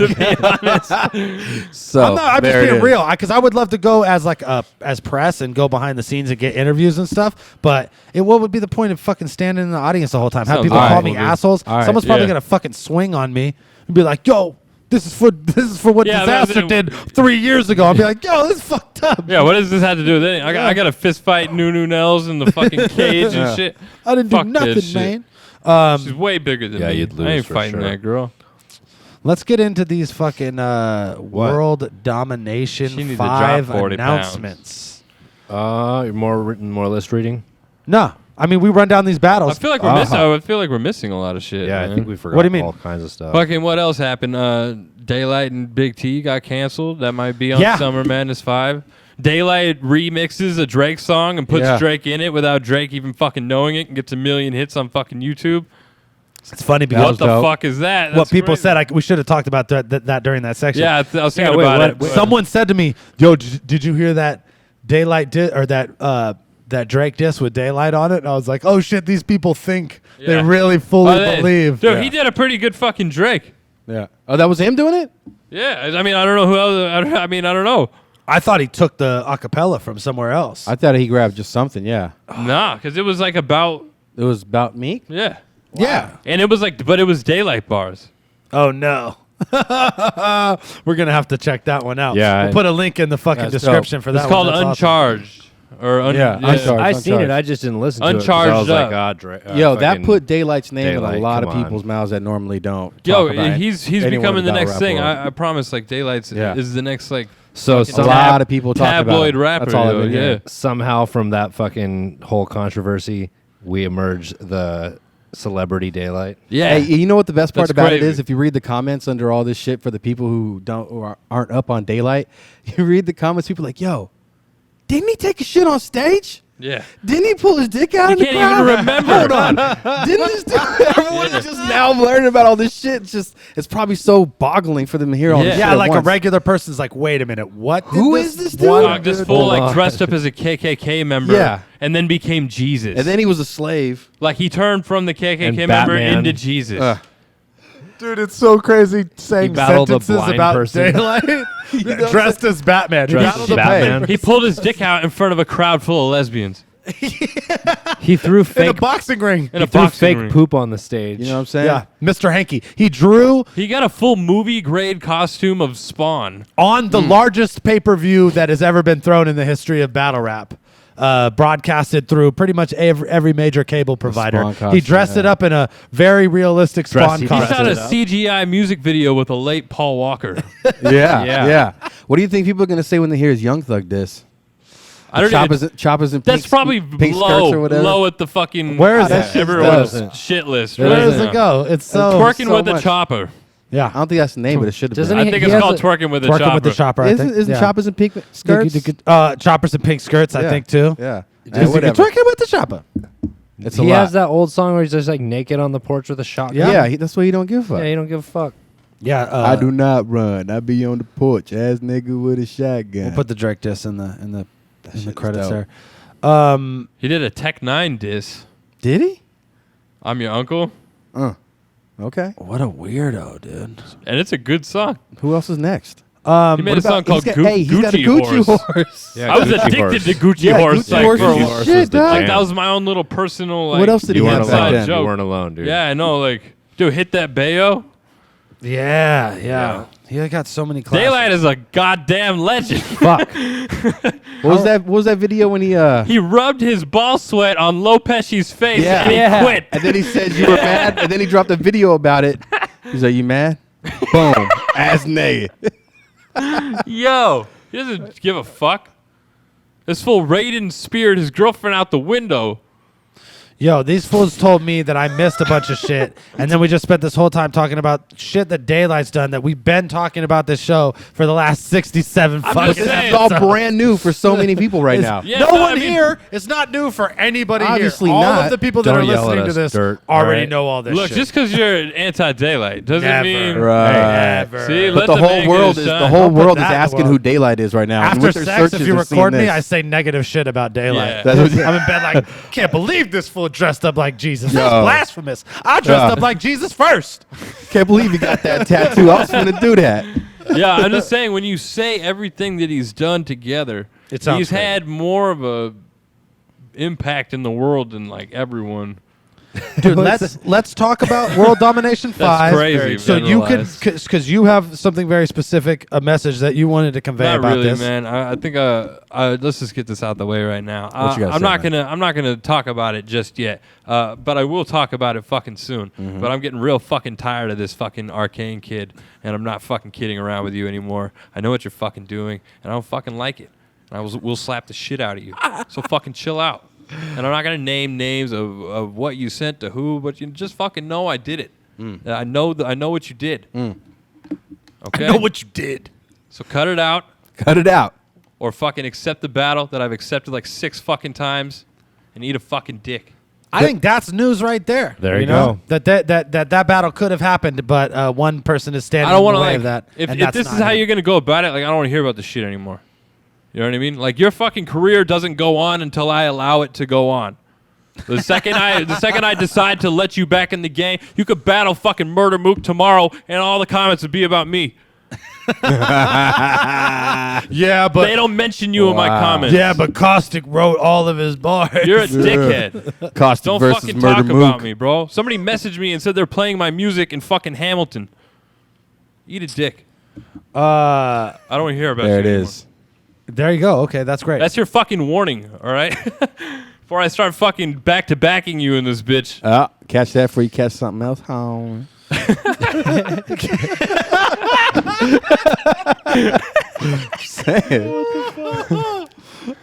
So I'm just there it being is. real because I would love to go as like as press and go behind the scenes and get interviews and stuff. But what would be the point of fucking standing in the audience the whole time? Have Sounds people call awful, me dude. assholes? All right, Someone's probably yeah. gonna fucking swing on me and be like, "Yo, this is for what Yeah, Disaster did 3 years ago." I'll be like, "Yo, this is fucked up. Yeah, what does this have to do with anything? I got a fist fight Nunu Nels in the fucking cage and shit. I didn't Fuck do this nothing, shit. man." She's way bigger than Yeah, me. you'd lose I ain't for fighting sure. that girl. Let's get into these fucking World Domination She needs to 5 drop 40 announcements. More list reading. No, I mean we run down these I battles. feel like we're missing. I feel like we're missing a lot of shit. Yeah, man. I think we forgot What do you mean? all kinds of stuff. Fucking what else happened? Daylight and Big T got canceled. That might be on Yeah. Summer Madness 5. Daylight remixes a Drake song and puts Yeah. Drake in it without Drake even fucking knowing it and gets 1 million hits on fucking YouTube. It's funny because What the dope. fuck is that? what That's people crazy. said, we should have talked about that during that section. Yeah, I was thinking wait, about what- it. what- Someone said to me, "Yo, did you hear that Daylight or that Drake diss with Daylight on it?" And I was like, "Oh shit, these people think they Yeah. really fully Oh, they- believe." Dude, he did a pretty good fucking Drake. Yeah. Oh, that was him doing it? Yeah, I mean, I don't know who else. I mean, I don't know. I thought he took the acapella from somewhere else. I thought he grabbed just something, yeah. Nah, because it was like about, It was about Meek? yeah. Yeah. And it was like, but it was Daylight bars. Oh no. We're gonna have to check that one out. Yeah, we'll put a link in the fucking That's description for that. It's called one. That's awesome. Uncharged. Or Yeah, Uncharged. I seen it. Uncharged. I just didn't listen to it. 'cause Uncharged I was like, up. Yo, that fucking put Daylight's name in a Daylight, lot of come on. people's mouths that normally don't. Yo, talk about he's anyone becoming in the battle next rap thing. world. I promise. Like Daylight's Yeah. is the next like. So fucking a lot of people talk about tabloid it. rapper. That's all I've yo, been yeah. hearing. somehow from that fucking whole controversy, we emerged the celebrity Daylight. Yeah. Hey, you know what the best part That's about it crazy. is? If you read the comments under all this shit for the people who aren't up on Daylight, you read the comments. People are like, "Yo, didn't he take a shit on stage? Yeah. Didn't he pull his dick out You in the can't crowd? even remember. Hold on, didn't this dude?" Everyone's just now learning about all this shit. It's probably so boggling for them to hear all this. Yeah. shit Yeah, at like once. a regular person's like, "Wait a minute, what? Who is this dude? one Dog, this dude- fool Hold like on. dressed up as a KKK member. Yeah. And then became Jesus. And then he was a slave. like he turned from the KKK And member Batman. into Jesus. Dude, it's so crazy saying battled a sentences blind about person. Daylight dressed as Batman. Dressed battled as the Batman. He pulled his dick out in front of a crowd full of lesbians He threw in a fake boxing ring. in he a threw boxing fake ring. poop on the stage. You know what I'm saying? Yeah, Mr. Hanky. He drew He got a full movie grade costume of Spawn. on the largest pay-per-view that has ever been thrown in the history of battle rap. Broadcasted through pretty much every major cable provider. Spawn He costume, dressed it yeah. up in a very realistic Spawn he He dressed shot costume. a it up. CGI music video with a late Paul Walker. Yeah, Yeah. yeah. What do you think people are gonna say when they hear his Young Thug diss? I don't even, Choppers and that's pink, probably pink low, skirts or whatever. low at the fucking Where is that shit everyone's doesn't. shit list. It Right Where does doesn't. it go? It's so Twerking so with a much. chopper. I yeah. don't think that's the name, but it should have Doesn't been. I think he it's has called a- twerking with a Twerking chopper. with the chopper. I think. Isn't Yeah. choppers and pink skirts? Choppers and pink skirts. I Yeah. think too. Yeah. Twerking with the chopper. It's a He lot. has that old song where he's just like naked on the porch with a shotgun. Yeah, that's why he don't give a fuck. Yeah, you don't give a fuck. Yeah, I do not run. I be on the porch, ass nigga with a shotgun. We'll put the Drake diss in the shit is credits dope. there. He did a Tech 9 diss. Did he? I'm your uncle. Okay. What a weirdo, dude. And it's a good song. Who else is next? He made a song called he's got a Gucci horse. Yeah, I was Gucci addicted horse. to Gucci Yeah, Horse. Gucci like, horse for a is while. shit, dog. Like, that was my own little personal. Like, What else did he You have weren't back alone. then? joke. You weren't alone, dude. Yeah, I know. Like, dude, hit that Bayo. Yeah. He got so many classics. Daylight is a goddamn legend. Fuck. What was that video when he He rubbed his ball sweat on Lopez's face Yeah. and he Yeah. quit. and then he said you were mad, and then he dropped a video about it. He's like, "You mad?" Boom, ass nigga. Yo, he doesn't give a fuck. This fool raided and speared his girlfriend out the window. Yo, these fools told me that I missed a bunch of shit, and then we just spent this whole time talking about shit that Daylight's done that we've been talking about this show for the last 67 I'm fucking just saying. It's all episodes. brand new for so many people right now. Yeah, no but one I mean- here. It's not new for anybody Obviously here. All not. of the people that Don't are yell at listening to us, this Dirt, already alright? know all this Look, shit. just because you're anti-daylight doesn't Never. mean Right. Never. See, But let the whole man world get is his the shine. whole Don't put world is that in the asking world. who Daylight is right now. And After with their sex, searches, if you they're seeing record me, this. I say negative shit about Daylight. Yeah. That's what- I'm in bed like, can't believe this fool dressed up like Jesus. That's Yo. blasphemous. I dressed Yeah. up like Jesus first. Can't believe he got that tattoo. I was gonna do that. Yeah, I'm just saying when you say everything that he's done together, It sounds he's great. had more of a impact in the world than like everyone. Dude, let's talk about World Domination 5. crazy, So you could, generalized. because you have something very specific, a message that you wanted to convey Not about really, this. man. I think let's just get this out the way right now. What you gotta I'm say, not man? gonna I'm not gonna talk about it just yet. But I will talk about it fucking soon. Mm-hmm. But I'm getting real fucking tired of this fucking Arcane kid, and I'm not fucking kidding around with you anymore. I know what you're fucking doing, and I don't fucking like it. And we'll slap the shit out of you. So fucking chill out. And I'm not gonna name names of what you sent to who, but you just fucking know I did it. I know what you Mm. did. Okay. I know what you did. So cut it out. Cut it out. or fucking accept the battle that I've accepted like 6 fucking times and eat a fucking dick. I think that's news right there. There you know? go. That battle could have happened, but one person is standing I don't in want the to way like of that. if and that's this not is how him. you're gonna go about it. Like I don't want to hear about this shit anymore. You know what I mean? Like your fucking career doesn't go on until I allow it to go on. The second I decide to let you back in the game, you could battle fucking Murder Mook tomorrow, and all the comments would be about me. Yeah, but They don't mention you in my comments. yeah, but Caustic wrote all of his bars. You're a dickhead. Caustic Don't versus fucking Murder talk Mook. about me, bro. Somebody messaged me and said they're playing my music in fucking Hamilton. Eat a dick. I don't want to hear about There you it anymore. is. There you go. Okay, that's great. That's your fucking warning, all right? Before I start fucking back-to-backing you in this bitch. Catch that before you catch something else. Home.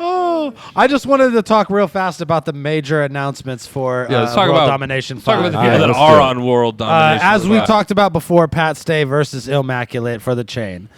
I just wanted to talk real fast about the major announcements for Let's talk World about Domination Let's talk 5. about the people that let's are do it. on World Domination. As we 5. talked about before, Pat Stay versus Immaculate for the chain.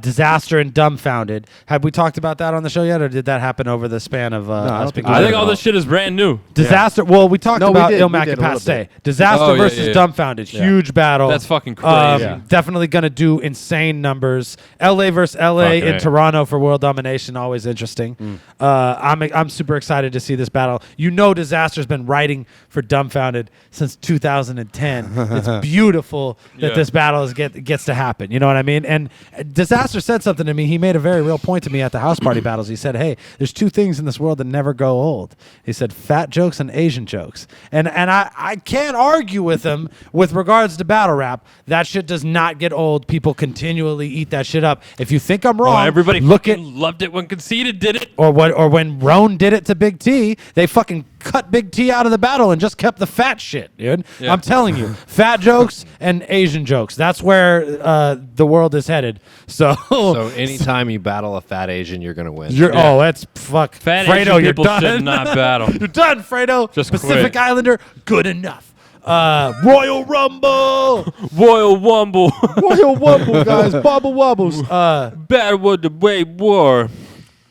Disaster and Dumbfounded. Have we talked about that on the show yet, or did that happen over the span of I us don't think being I we think did. all this shit is brand new. Disaster. Well, we talked No, we about did. Ilmac We and did a Pat little Stay. bit. Disaster Oh, yeah, versus yeah. Dumbfounded. Yeah. Huge battle. That's fucking crazy. Definitely going to do insane numbers. LA versus LA Fucking in A. Toronto for World Domination. Always interesting. I'm super excited to see this battle. You know, Disaster's been writing for Dumbfounded since 2010. It's beautiful that Yeah. this battle gets to happen. You know what I mean? And Disaster said something to me. He made a very real point to me at the house party battles. He said, "Hey, there's 2 things in this world that never grow old." He said, "Fat jokes and Asian jokes." And I can't argue with him with regards to battle rap. That shit does not get old. People continually eat that shit up. If you think I'm wrong, Everybody look at fucking loved it when Conceited did it. or when Roan did it to Big T, they fucking cut Big T out of the battle and just kept the fat shit, dude. Yeah. I'm telling you, fat jokes and Asian jokes. That's where the world is headed. So, So anytime you battle a fat Asian, you're gonna win. oh, that's fuck. Fat Fredo, Asian you're people done. should not battle. You're done, Fredo. Just Pacific quit. Islander, good enough. Royal Rumble. Royal Wumble. Royal Wumble, guys. Bobble Wobbles. Battle with the Great War.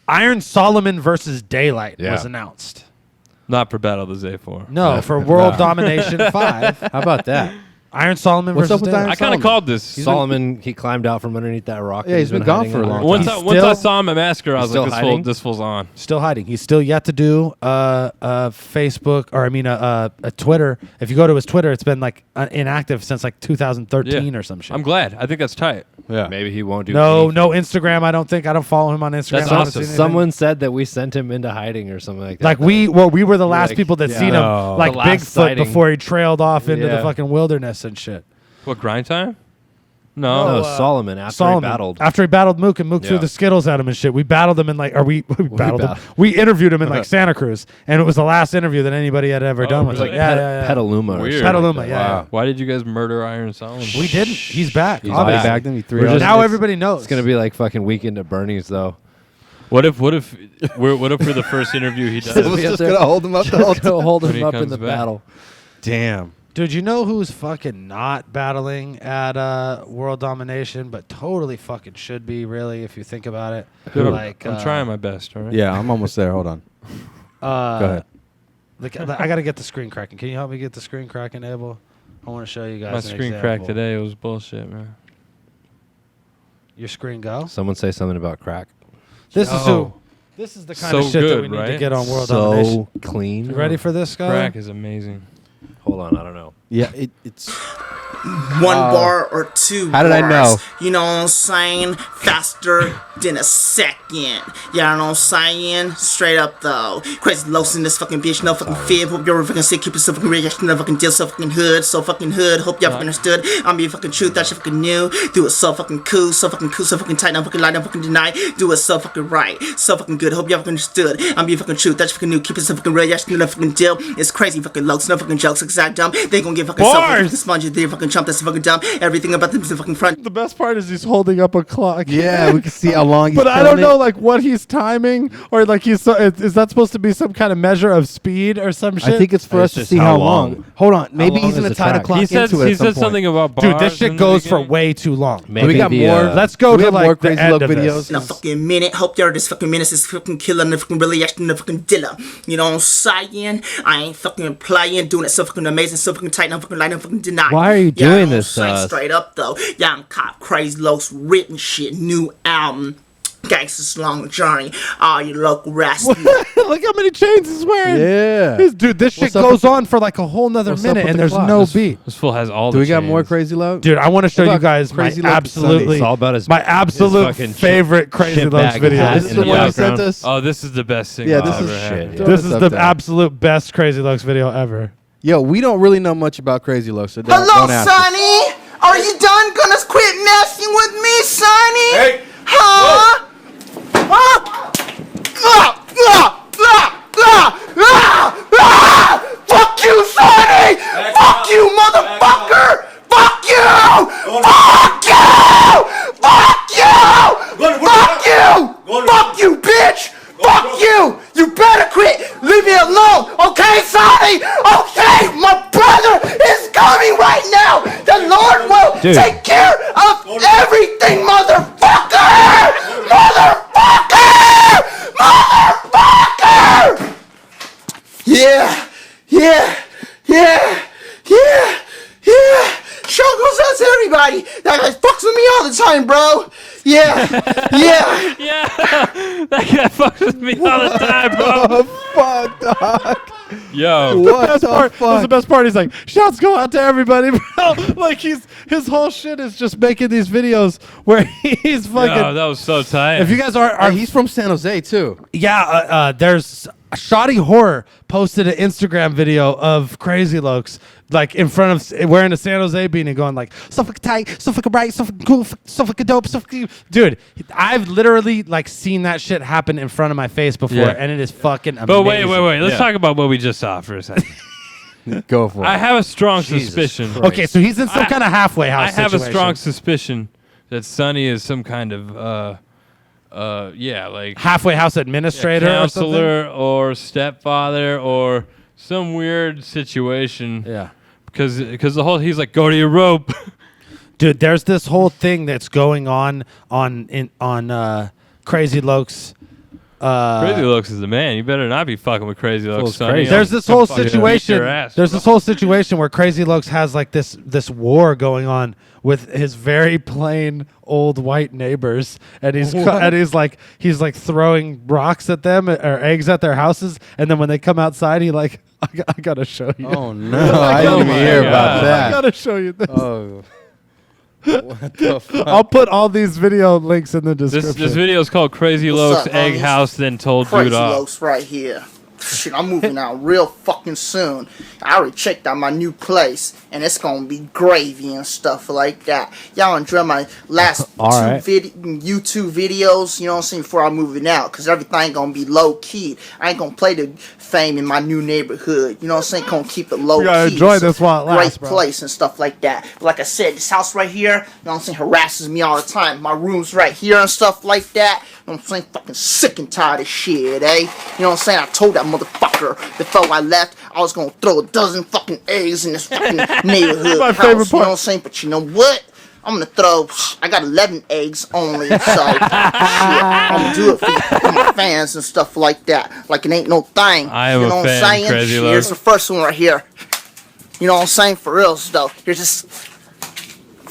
Iron Solomon versus Daylight Yeah. was announced. Not for Battle of the Z4. No, for World Domination 5. How about that? Iron Solomon What's versus up with Daylight. Iron I kind of Solomon. called this. Solomon, he climbed out from underneath that rock. Yeah, that he's been gone hiding for a in. long Once time. I still- saw him at Massacre, I was still like, hiding? this fool's on. Still hiding. He's still yet to do Facebook, or I mean a Twitter. If you go to his Twitter, it's been like inactive since like 2013 Yeah. or some shit. I'm glad. I think that's tight. Yeah. Maybe he won't do no anything. Instagram. I don't think. I don't follow him on Instagram. That's I haven't awesome. seen anything. Someone said that we sent him into hiding or something like that. like we were the last Like, people that yeah. seen No. him like The last Bigfoot sighting. before he trailed off into the Yeah. fucking wilderness and shit. What, grind time? No, No. Solomon after Solomon he battled. after he battled Mook and Mook threw Yeah. the Skittles at him and shit. We battled him in like, or we battled him. battled. We interviewed him in like Santa Cruz, and it was the last interview that anybody had ever done. Was really? like, yeah. Petaluma. or Weird. something Petaluma, like that. yeah. Wow. Why did you guys murder Iron Solomon? We didn't. He's back. He's obviously. back. Bagged him. He threw We're it just- out. Now It's- everybody knows. It's gonna be like fucking Weekend at Bernie's though. What if we're the first interview he does? was just gonna hold him up the whole time. hold When he him up in comes the back. battle. Damn. Dude, you know who's fucking not battling at World Domination, but totally fucking should be, really, if you think about it. Dude, like, I'm trying my best, all right? Yeah, I'm almost there. Hold on. Go ahead. I got to get the screen cracking. Can you help me get the screen cracking, Abel? I want to show you guys My an screen example. cracked today. It was bullshit, man. Your screen go? Someone say something about crack. This is Oh. who. This is the kind So of shit that good, we need to right? get on World so Domination. clean. You ready for this, guy? Crack is amazing. Hold on, I don't know. Yeah, it's. One bar or two How did I bars. know? You know what I'm saying? Faster than a second. Yeah, know what I'm saying? Straight up though. Crazy los in this fucking bitch, no fucking fib. Hope you're fucking sick, keep yourself fucking reaction, no fucking deal, so fucking hood, so fucking hood. Hope y'all fucking understood. I'm being fucking truth, that shit fucking new. Do it so fucking cool, so fucking tight, no fucking lie, no fucking deny. Do it so fucking right, so fucking good. Hope y'all fucking understood. I'm being fucking truth, that shit fucking new. Keep yourself fucking real, yeah, no fucking deal. It's crazy fucking los, no fucking jokes, exact dumb. They gon' get fucking Bars! so fucking spongy, they fucking chump, that's fucking dumb. Everything about them is the fucking front. The best part is he's holding up a clock. Yeah, we can see how long he's But I don't killing know, it. like, what he's timing, or like is that supposed to be some kind of measure of speed or some shit? I think it's for us to just see how how long. long. Hold on, maybe long he's is gonna the tie the track? clock He said, into it. he at some said something point. about bars. dude, this shit in the goes for beginning. way too long. Maybe we got the, more. Let's go we to have like more the Crazy end Loke of videos. this. In a fucking minute, hope you're this fucking menace, this fucking killer, and the fucking really acting the fucking dealer. You know what I'm saying? I ain't fucking playing, doing it so fucking amazing, so fucking tight, no fucking lying, no fucking denying. Why are you Yeah, doing know what I'm this to saying? us? Straight up though, young cop, Crazy Loke's written shit, new album. Gangsta's Long Journey. You local rascal. Look how many chains he's wearing. Yeah. Dude, this shit What's up goes with on for like a whole nother What's up minute, with and the there's clock? no beat. This fool has all Do the we got chains. more Crazy Loke? Dude, I want to show What you about guys my Crazy Loke and Sunny? absolutely, It's all about his- my absolute fucking favorite Crazy shit Loke's bag video. hat This is in the the one you background. sent us. Oh, this is the best thing. Yeah, I've this ever is had. shit. Throw This this is up the there. absolute best Crazy Loke's video ever. Yo, we don't really know much about Crazy Loke, so don't Hello, ask us. Sonny. Are you done gonna quit messing with me, Sonny? Hey! Huh? Fuck you, Sonny! Fuck you, motherfucker! Fuck you! Fuck you! Fuck you! Fuck you! Fuck you, bitch! Fuck you! You better quit! Leave me alone! Okay, Sonny? Okay, my brother is coming right now! The Lord will Dude. take care of everything, motherfucker! Motherfucker! Motherfucker! Yeah! Yeah! Yeah! Yeah! Yeah! Show goes out to everybody! That guy fucks with me all the time, bro! Yeah! Yeah! Yeah, that guy fucks with me all the time, bro. Oh, fuck, dog. Yo, What Best the part, this is the fuck? best part. He's like, shouts go out to everybody, bro. Like his whole shit is just making these videos where he's fucking. yo, that was so tight. If you guys are Hey, he's from San Jose, too. yeah, there's Shoddy Horror posted an Instagram video of Crazy Lokes like in front of wearing a San Jose beanie and going like so fucking tight, so fucking bright, so fucking cool, so fucking dope, so fucking dude. I've literally like seen that shit happen in front of my face before, Yeah. and it is fucking amazing. but wait. Let's Yeah. talk about what we just saw for a second. Go for it. I have a strong Jesus suspicion. Christ. Okay, so he's in some I- kind of halfway I house. have a situation. strong suspicion that Sonny is some kind of like halfway house administrator, or something? counselor or stepfather or some weird situation. Yeah. Because the whole he's like, go to your rope. Dude, there's this whole thing that's going on Crazy Lokes. Crazy Looks is the man. You better not be fucking with Crazy Looks, Fool's Sonny. crazy. There's I'll this whole fucking beat situation. your ass, There's bro. this whole situation where Crazy Lokes has like this war going on with his very plain old white neighbors, and he's he's like throwing rocks at them or eggs at their houses, and then when they come outside, he like I gotta show you. Oh, no. I didn't even my hear God. about I that. gotta show you this. Oh. What the fuck? I'll put all these video links in the description. This video is called Crazy What's Lokes up, Egg homies? House Then Told Crazy Dude Off. Lokes right here. Shit, I'm moving out real fucking soon. I already checked out my new place, and it's gonna be gravy and stuff like that. Y'all enjoy my last All right. YouTube videos, you know what I'm saying, before I'm moving out, because everything gonna be low key. I ain't gonna play the fame in my new neighborhood, you know what I'm saying, gonna keep it low key. You gotta enjoy It's a this while it lasts, great bro. place and stuff like that. But like I said, this house right here, you know what I'm saying, harasses me all the time. My room's right here and stuff like that. You know what I'm saying? Fucking sick and tired of shit, eh? You know what I'm saying? I told that motherfucker before I left I was gonna throw a dozen fucking eggs in this fucking neighborhood My house. favorite You know part. what I'm saying? But you know what? I'm gonna throw. I got 11 eggs only, so shit, I'm gonna do it for my fans and stuff like that. Like it ain't no thing. I am you a know what I'm fan, saying? Crazy Lord. Here's the first one right here. You know what I'm saying? For real, though. Here's just.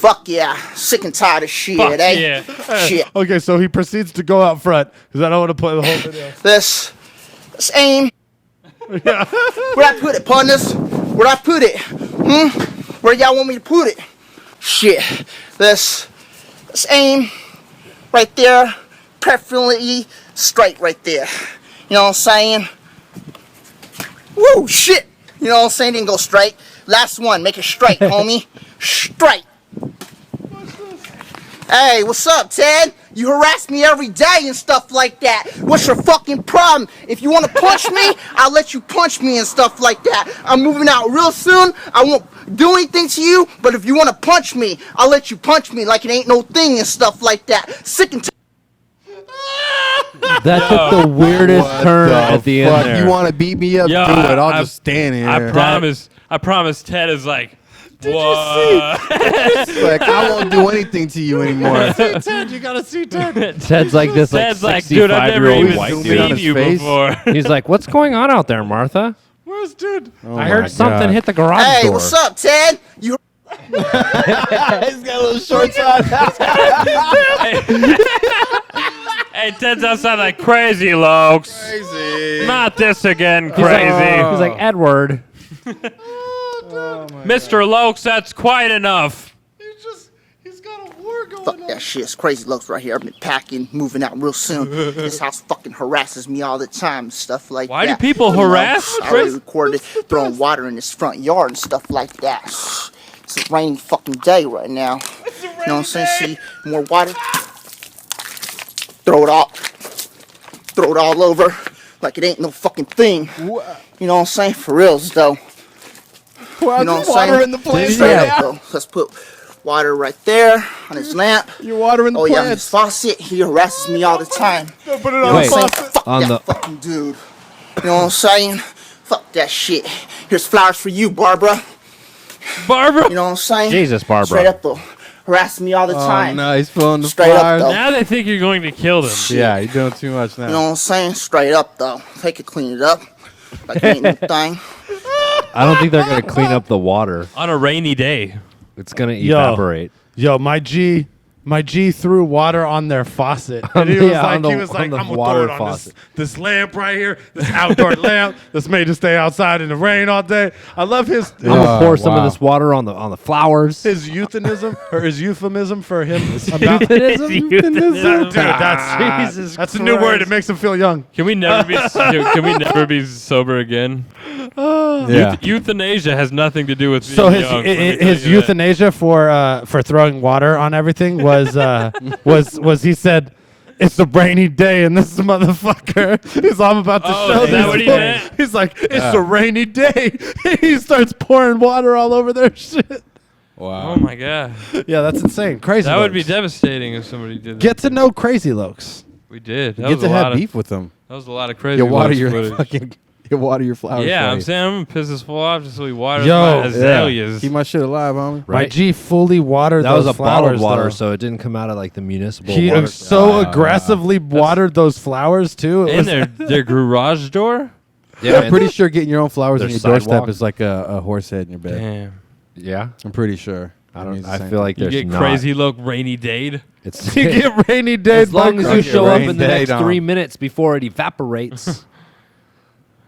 Fuck yeah. Sick and tired of shit, Fuck eh? yeah. Shit. Okay, so he proceeds to go out front because I don't want to play the whole video. Let's aim. Where'd I put it, partners? Where'd I put it? Where y'all want me to put it? Shit. Let's aim right there. Preferably straight right there. You know what I'm saying? Woo, shit. You know what I'm saying? Didn't go straight. Last one. Make it straight, homie. Straight. Hey, what's up, Ted? You harass me every day and stuff like that. What's your fucking problem? If you want to punch me, I'll let you punch me and stuff like that. I'm moving out real soon. I won't do anything to you, but if you want to punch me, I'll let you punch me like it ain't no thing and stuff like that. Sick and That took the weirdest turn at the end there. You want to beat me up? Yo, do it. I'll just stand here. I promise Ted is like, Did what? like, I won't do anything to you anymore. Ted, you gotta see Ted. Ted's like this like Ted's like, dude, I've never 65-year-old even white zoomed dude. in on seen his you face. before. He's like, what's going on out there, Martha? Where's dude? Oh I my heard something God. hit the garage Hey, door. what's up, Ted? You He's got a little shorts on. Hey, Ted's outside like crazy, Lokes. Crazy. Not this again, He's like- crazy. He's like, Edward. Mr. Lokes, that's quite enough. He's got a war going fuck that shit. It's crazy looks right here. I've been packing, moving out real soon. This house fucking harasses me all the time, stuff like Why that. do people You know, harass? I already recorded throwing water in his front yard and stuff like that. It's a rainy fucking day right now. You know what I'm saying? See, more water. Throw it all over like it ain't no fucking thing. You know what I'm saying? For reals though. Well, You know just what I'm water saying? in the plants Straight right up, now. though. Let's put water right there on his lamp. You're watering the Oh yeah, his plants. faucet. He harasses me all the time. Put it You know on what the I'm saying? faucet. Fuck On that the- fucking dude. You know what I'm saying? Fuck that shit. Here's flowers for you, Barbara. Barbara? You know what I'm saying? Jesus, Barbara. Straight up though. Harassing me all the Oh, time. no, he's pulling the Straight up, flowers. though. Now they think you're going to kill them. Yeah, you're doing too much now. You know what I'm saying? Straight up though. They could clean it up. Like it ain't no thing. I don't think they're gonna clean up the water. On a rainy day. It's gonna Yo. evaporate. Yo, my G threw water on their faucet, and he was Yeah, like, on the- I'm on the gonna water throw it on faucet. this lamp right here, this outdoor lamp that's made to stay outside in the rain all day. I love his I'm gonna pour some of wow. this water on the flowers. his euphemism or his euphemism for him about Euphemism. dude. That's Jesus that's a new word. It makes him feel young. Can we never be can we never be sober again? Yeah. Euthanasia has nothing to do with So being his young, let me tell his you that. euthanasia for throwing water on everything was was he said, it's a rainy day and this motherfucker is I'm about to Oh, show is that these what he folks." meant? He's like, it's a rainy day. He starts pouring water all over their shit. Wow. Oh my god. Yeah, that's insane. Crazy. That would be Lokes. devastating if somebody did that. Get to know Crazy Lokes. We did. That Get was to a lot have of beef with them. that was a lot of crazy You water Lokes your footage. fucking. You water your flowers. Yeah, for I'm you. saying I'm gonna piss this fool off just so we water Yo, my azaleas. Keep my shit alive, homie. My G fully watered That those was a flowers, bottled water, though. so it didn't come out of like the municipal He water. so aggressively watered those flowers too. It In was- their garage door? Yeah, I'm pretty sure getting your own flowers on Their your doorstep sidewalk. is like a horse head in your bed. Damn. Yeah. I'm pretty sure. I It means don't. the I same feel like You there's get not. crazy look rainy dade. It's you get rainy days. as long as by you Fucking show up rain in the day, next Dom. 3 minutes before it evaporates.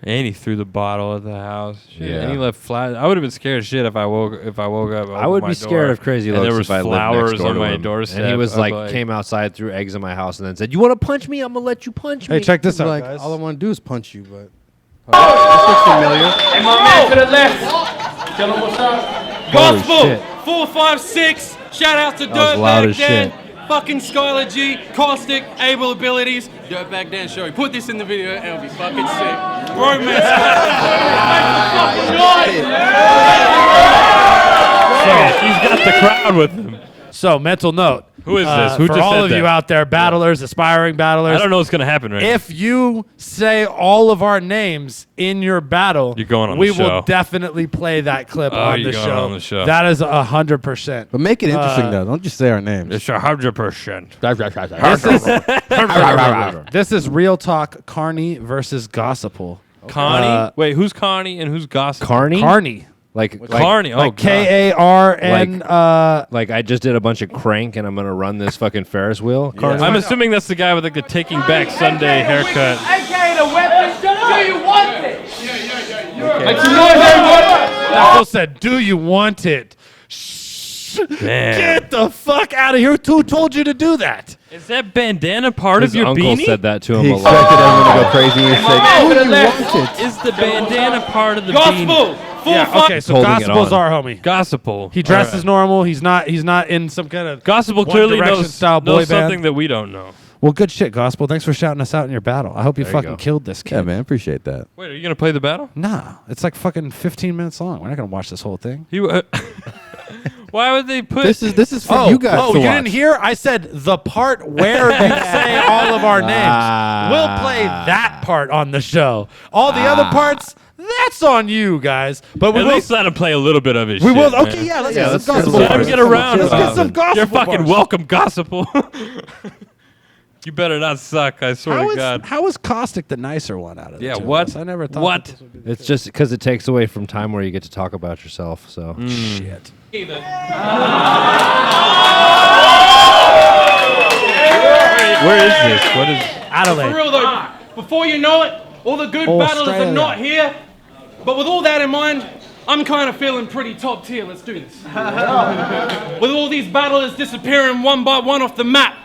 And he threw the bottle at the house. Shit. Yeah. And he left flowers. I would have been scared as shit if I woke up. I would opened my be scared door, of Crazy and Looks there was if I lived flowers next door on to my him. doorstep. And he was I'd be like, came outside, threw eggs in my house, and then said, "You want to punch me? I'm gonna let you punch me." Hey, check this out, Like, guys. all I want to do is punch you, but. This looks familiar. Hey, my man to the left. Tell him what's up. Gospel shit. 456. Shout out to That was loud Dirtbag as Dan. shit. Fucking Skylar G. Caustic. Able abilities. Dirtbag Dan show. Put this in the video and it'll be fucking sick. Romance. He's got the crowd with him. So, mental note. Who is this? Who for just all said of that? you out there, battlers, aspiring battlers, I don't know what's gonna happen right if you say all of our names in your battle, You're going on we the show. will definitely play that clip Oh, on, you're the going show. on the show. That is 100%. But make it interesting, though. Don't just say our names. now. It's 100%. This is Real Talk Carney versus Gossipal. Connie? Wait, who's Connie and who's Gossip? Carney, Carney. like Carney. Oh, Like Karn. Like I just did a bunch of crank, and I'm gonna run this fucking Ferris wheel. Carney. I'm assuming that's the guy with like the Taking Back Sunday haircut. AKA the weapon. Do you want it? Make some noise, everyone. Apple said, "Do you want it?" Shh. Damn. Get the fuck out of here! Who told you to do that? Is that bandana part His of your uncle beanie? said that to him He a expected lot. everyone to go crazy and say, man "Who to do the you left. want it?" Is the bandana part of the beanie? Gospel. Yeah, okay, so Holding it Gospel's on. our homie. Gospel. He dresses normal. He's not in some kind of Gospel One clearly Direction knows, style boy knows something band. that we don't know. Well, good shit, Gospel. Thanks for shouting us out in your battle. I hope you There you fucking go. killed this kid. Yeah, man, appreciate that. Wait, are you gonna play the battle? Nah, it's like fucking 15 minutes long. We're not gonna watch this whole thing. Why would they put? This is for you guys. Oh, to you watch. didn't hear? I said the part where you say all of our names. We'll play that part on the show. All the other parts, that's on you guys. But we At will. least let him play a little bit of his We shit. will. man. Okay, yeah. Let's Yeah, get let's some get gospel. Let him bars. get around. Let's get some gospel. You're fucking bars. welcome, gospel. You better not suck. I swear to God. How is Caustic the nicer one out of the Yeah, two of what? us? I never thought. What? that this would be the It's just because it takes away from time where you get to talk about yourself. So shit. Where is this? What is? Adelaide. For real though, before you know it, all the good battlers Australia. are not here. But with all that in mind, I'm kind of feeling pretty top tier. Let's do this. With all these battlers disappearing one by one off the map,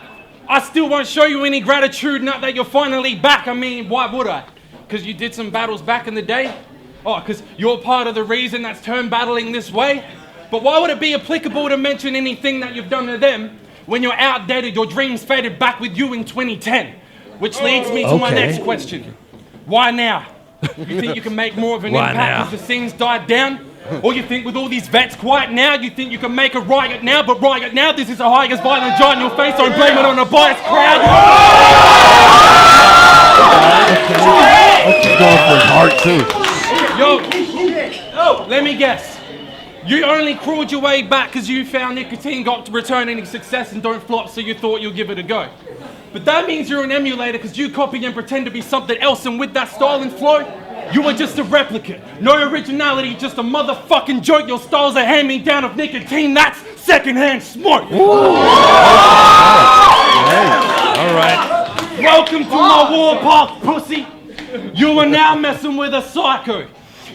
I still won't show you any gratitude now that you're finally back. I mean, why would I? Because you did some battles back in the day? Oh, because you're part of the reason that's turned battling this way? But why would it be applicable to mention anything that you've done to them when you're outdated, your dreams faded back with you in 2010? Which leads me to my Okay. next question. Why now? You think you can make more of an Why impact now? as the scenes died down? Or you think with all these vets quiet now, you think you can make a riot now? But riot now, this is the highest violent giant in your face, don't blame it on a biased crowd. Going for his heart too. Yo, let me guess. You only crawled your way back because you found nicotine got to return any success and don't flop, so you thought you'll give it a go. But that means you're an emulator because you copy and pretend to be something else, and with that style and flow, you are just a replicant. No originality, just a motherfucking joke. Your style's a hand-me-down of nicotine, that's secondhand smoke. All right. Welcome to my warpath, pussy. You are now messing with a psycho.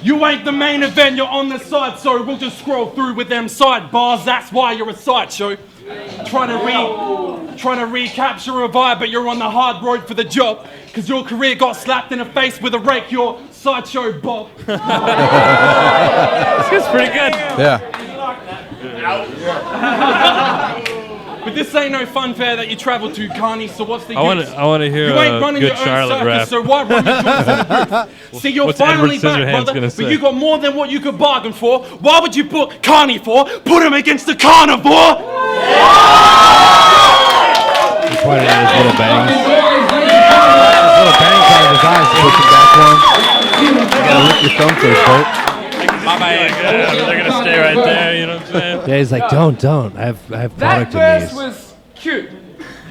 You ain't the main event, you're on the side, so we'll just scroll through with them sidebars. That's why you're a sideshow. Trying to recapture a vibe, but you're on the hard road for the job. Cause your career got slapped in the face with a rake, your sideshow Bob. That's pretty good. Yeah. But this ain't no fun fair that you travel to, Carney, so what's the I use? want to hear You ain't a running good your own Charlotte circus, rap. so why run your joints in the booth? See, you're What's finally Edward back, Scissorhands brother, gonna but say? you got more than what you could bargain for. Why would you put Carney for? Put him against the carnivore! he pointed at his little bangs. Little bangs out of his eyes, pushing back one. You gotta lick your thumb first, right? They're gonna stay right there. You know what I'm saying? Yeah, he's like, don't. I have That product in verse these. was cute.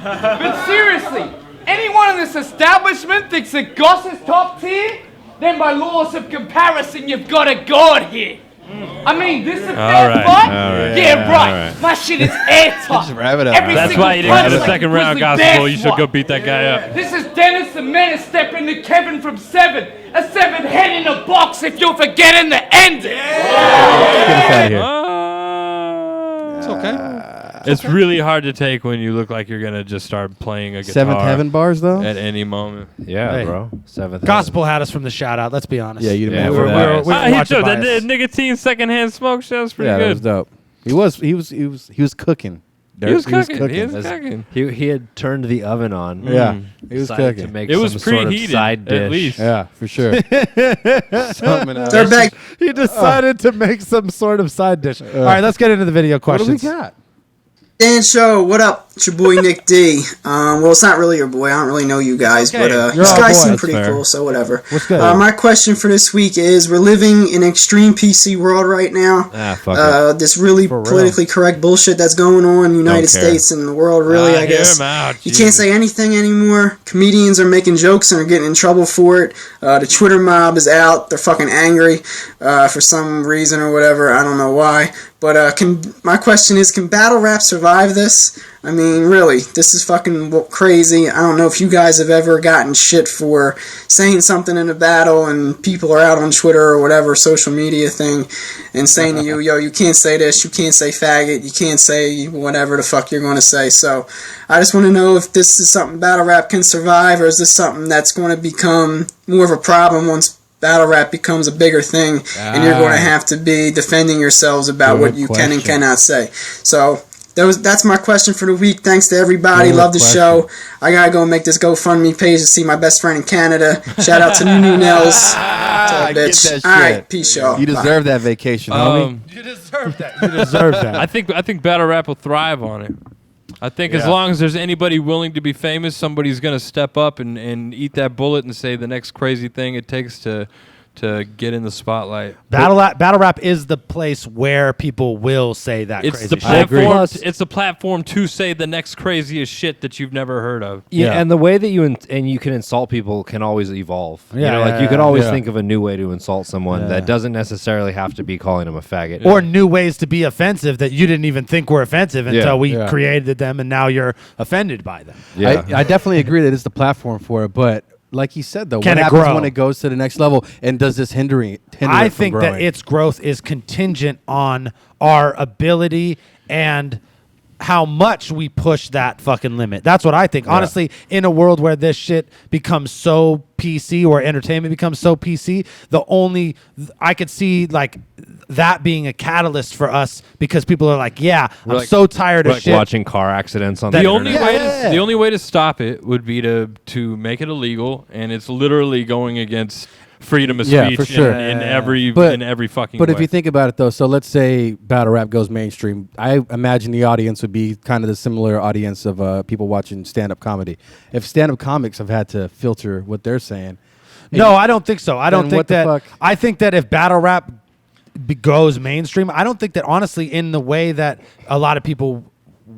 But seriously, anyone in this establishment thinks that Goss is top tier? Then by laws of comparison, you've got a god here. I mean, this is a fair right, fight? all right, Yeah, all right. right. My shit is airtight. Just wrap it up. Every That's single why you didn't punch get a like second round, grizzly gospel. bear You should go swat. beat that guy up. This is Dennis the Menace stepping to Kevin from 7. A 7 head in a box if you're forgetting the ending. Get us out of here. It's okay. It's really hard to take when you look like you're gonna just start playing a guitar. Seventh Heaven bars though. At any moment. Yeah, Hey. bro. 7th. Gospel had us from the shout out. Let's be honest. Yeah, you Yeah, didn't we're- have we're- that. we He watched showed it that bias. nicotine secondhand smoke show. That's pretty Yeah, that was good. dope. He was cooking. He was Dirt, cooking. He was That's- cooking. He had turned the oven on. Yeah, he was Decided cooking. to make It was some sort of preheated, side dish. at least. Yeah, for sure. Something else. Dirtbag. He decided to make some sort of side dish. All right, let's get into the video What do we questions. got? Dan Show, what up? It's your boy Nick D. Well, it's not really your boy. I don't really know you guys, Okay, but you're these our guys boy. seem That's pretty fair. cool, so whatever. What's good? My question for this week is: we're living in an extreme PC world right now. Fuck it. This really For real. politically correct bullshit that's going on in the United care. States and the world, really, I hear guess. him out, You Jesus. can't say anything anymore. Comedians are making jokes and are getting in trouble for it. The Twitter mob is out. They're fucking angry for some reason or whatever. I don't know why. But my question is, can battle rap survive this? I mean, really, this is fucking crazy. I don't know if you guys have ever gotten shit for saying something in a battle and people are out on Twitter or whatever social media thing and saying to you, yo, you can't say this, you can't say faggot, you can't say whatever the fuck you're going to say. So I just want to know if this is something battle rap can survive, or is this something that's going to become more of a problem once battle rap becomes a bigger thing and you're going to have to be defending yourselves about what you can and cannot say. So That's my question for the week. Thanks to everybody. Good Love the question. show. I gotta go make this GoFundMe page to see my best friend in Canada. Shout out to Nunu Nels. Get Bitch. that shit. All right, peace, y'all. You deserve that vacation, homie. You deserve that. You deserve that. I think battle rap will thrive on it. I think as long as there's anybody willing to be famous, somebody's gonna step up and eat that bullet and say the next crazy thing it takes to get in the spotlight. Battle rap is the place where people will say that It's crazy the shit. platform. It's the platform to say the next craziest shit that you've never heard of. Yeah, and the way that you can insult people can always evolve. Yeah, you could always yeah. think of a new way to insult someone that doesn't necessarily have to be calling them a faggot. Or new ways to be offensive that you didn't even think were offensive until we Yeah. created them, and now you're offended by them. Yeah. I definitely agree that it's the platform for it, but like you said, though, Can what it happens grow? when it goes to the next level, and does this hinder I it from think that growing? its growth is contingent on our ability and how much we push that fucking limit. That's what I think. Honestly, in a world where this shit becomes so PC, or entertainment becomes so PC, I could see like that being a catalyst for us, because people are like, I'm so tired of shit. Watching car accidents on The the only internet. way the only way to stop it would be to make it illegal, and it's literally going against freedom of Yeah, speech for sure. in every fucking But way. if you think about it, though, so let's say battle rap goes mainstream. I imagine the audience would be kind of the similar audience of people watching stand-up comedy. If stand-up comics have had to filter what they're saying, No, I don't think so. I don't Then think what the that. fuck? I think that if battle rap goes mainstream, I don't think that, honestly, in the way that a lot of people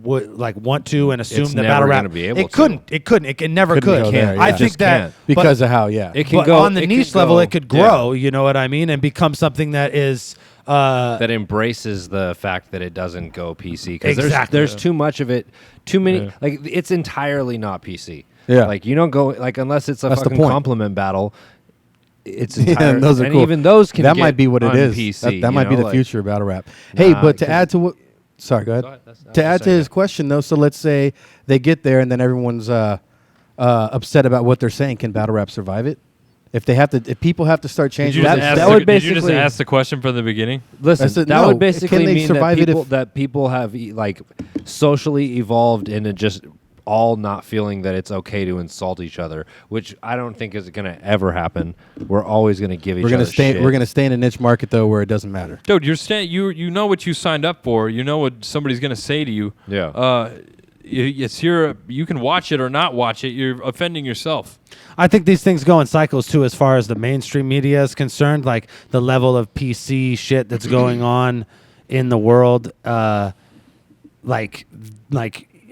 would like want to and assume It's that never battle rap gonna be able it to. couldn't. It never Couldn't could. go there, I yeah. think Just that can't. because of how, yeah. It can but go on the it niche can level, go- it could grow. You know what I mean, and become something that is. That embraces the fact that it doesn't go PC, because Exactly. there's too much of it, too many. Like, it's entirely not PC. Yeah. like you don't go like unless it's a That's the fucking point. compliment battle. It's Yeah, entirely, and those are and cool. even those can that get might be what it is. un-PC, That might be you know, the like- future of battle rap. Hey, Nah, but to 'cause- add to what, sorry, go ahead. Go ahead. I was To add just to saying his that. question, though, so let's say they get there and then everyone's upset about what they're saying. Can battle rap survive it? If people have to start did changing, you, that- just ask that the- would did you just basically- ask the question from the beginning? Listen, I said, that no, would basically can they mean survive it if- that people have like socially evolved into just all not feeling that it's okay to insult each other, which I don't think is going to ever happen. We're always going to give each we're other gonna stay. shit. We're gonna stay in a niche market though, where it doesn't matter. Dude, you know what you signed up for. You know what somebody's gonna say to you. Yeah. It's you can watch it or not watch it. You're offending yourself. I think these things go in cycles too, as far as the mainstream media is concerned. Like the level of PC shit that's going on in the world. Like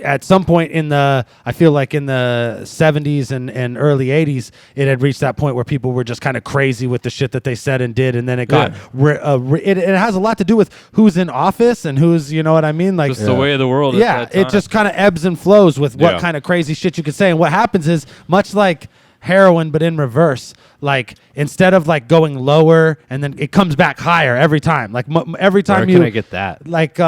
at some point I feel like in the 70s and early 80s, it had reached that point where people were just kind of crazy with the shit that they said and did, and then it got it has a lot to do with who's in office and who's, you know what I mean, like Just the way of the world. yeah, at that time. it just kind of ebbs and flows with what Yeah. kind of crazy shit you can say. And what happens is, much like heroin but in reverse, like instead of like going lower and then it comes back higher every time, like every time Where you can I get that? like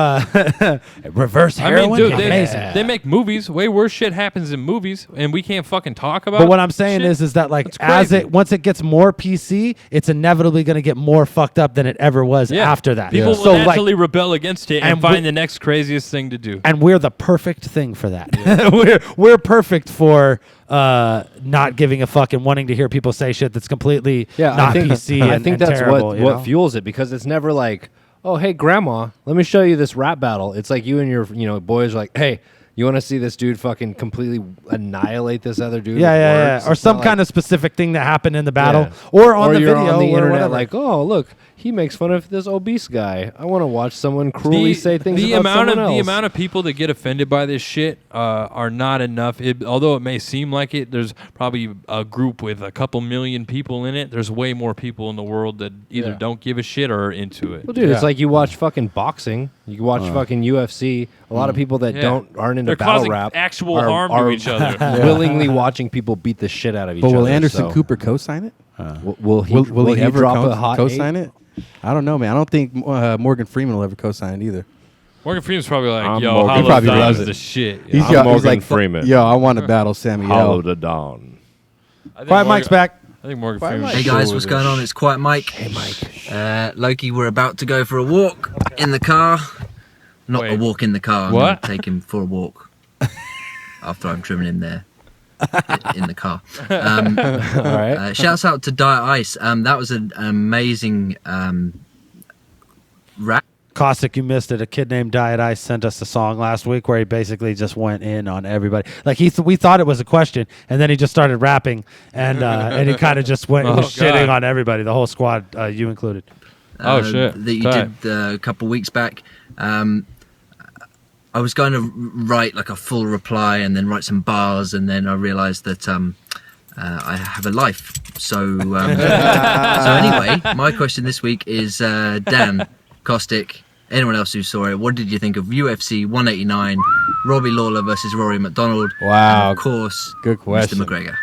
reverse I heroin. mean, dude, Amazing. they make movies. Way worse shit happens in movies, and we can't fucking talk about. But what I'm saying shit. is that like That's as crazy. once it gets more PC, it's inevitably going to get more fucked up than it ever was Yeah. after that. People So will like, naturally rebel against it and and find we- the next craziest thing to do. and we're the perfect thing for that. we're perfect for not giving a fuck and wanting to hear people say shit that's completely not I think, PC. I and, think and that's terrible, what you know? fuels it, because it's never like, oh, hey, grandma, let me show you this rap battle. It's like you and your boys are like, hey, you want to see this dude fucking completely annihilate this other dude? Yeah, with yeah, words? yeah. Or It's some not kind like- of specific thing that happened in the battle, Yeah. or on the you're video, on the or internet whatever. like, oh, look, he makes fun of this obese guy. I want to watch someone cruelly say things the about amount someone of the else. amount of people that get offended by this shit are not enough. Although it may seem like it, there's probably a group with a couple million people in it. There's way more people in the world that either don't give a shit or are into it. Well, dude, it's like you watch fucking boxing. You watch fucking UFC. A lot of people that Yeah. aren't into They're battle causing rap actual are- harm to are each other. willingly watching people beat the shit out of each But other. will Anderson so- Cooper co-sign it? Will he? Will he ever drop a hot co-sign eight? it? I don't know, man. I don't think Morgan Freeman will ever co-sign it either. Morgan Freeman's probably like, I'm yo, Morgan Hollow He probably Dawn loves is it. the shit. He's, I'm he's Morgan like, Freeman. yo, I want to battle Samuel. Hollow the Dawn. I think Quiet Mike's back. I think Morgan Quiet Freeman. Mike. Hey guys, what's going on? It's Quiet Mike. Hey Mike. Loki, we're about to go for a walk in the car. Not Wait. a walk in the car. I'm What? gonna take him for a walk after I'm trimming him there in the car. All right. Shouts out to Diet Ice. That was an amazing rap. Caustic, you missed it. A kid named Diet Ice sent us a song last week where he basically just went in on everybody. Like we thought it was a question, and then he just started rapping, and he kind of just was shitting on everybody, the whole squad, you included. Shit. That you Tight. did a couple weeks back. I was going to write like a full reply and then write some bars, and then I realised that I have a life. So so anyway, my question this week is Dan, Caustic, anyone else who saw it, what did you think of UFC 189, Robbie Lawler versus Rory McDonald? Wow. And of course, Good question. Mr. McGregor.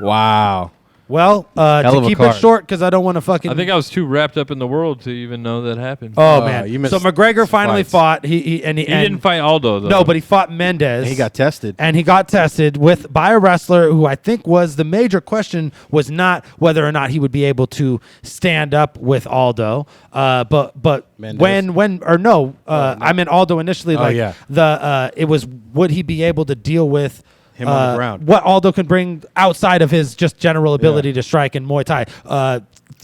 Wow. Well, Hell to of a keep card. it short, because I don't want to fucking. I think I was too wrapped up in the world to even know that happened. Oh man! you missed So McGregor finally fights. fought. He didn't fight Aldo though. No, but he fought Mendez. And he got tested. And he got tested by a wrestler who I think was the major question was not whether or not he would be able to stand up with Aldo. But Mendez. I meant Aldo initially. Oh, yeah. It was would he be able to deal with Him on the ground. what Aldo can bring outside of his just general ability to strike in Muay Thai.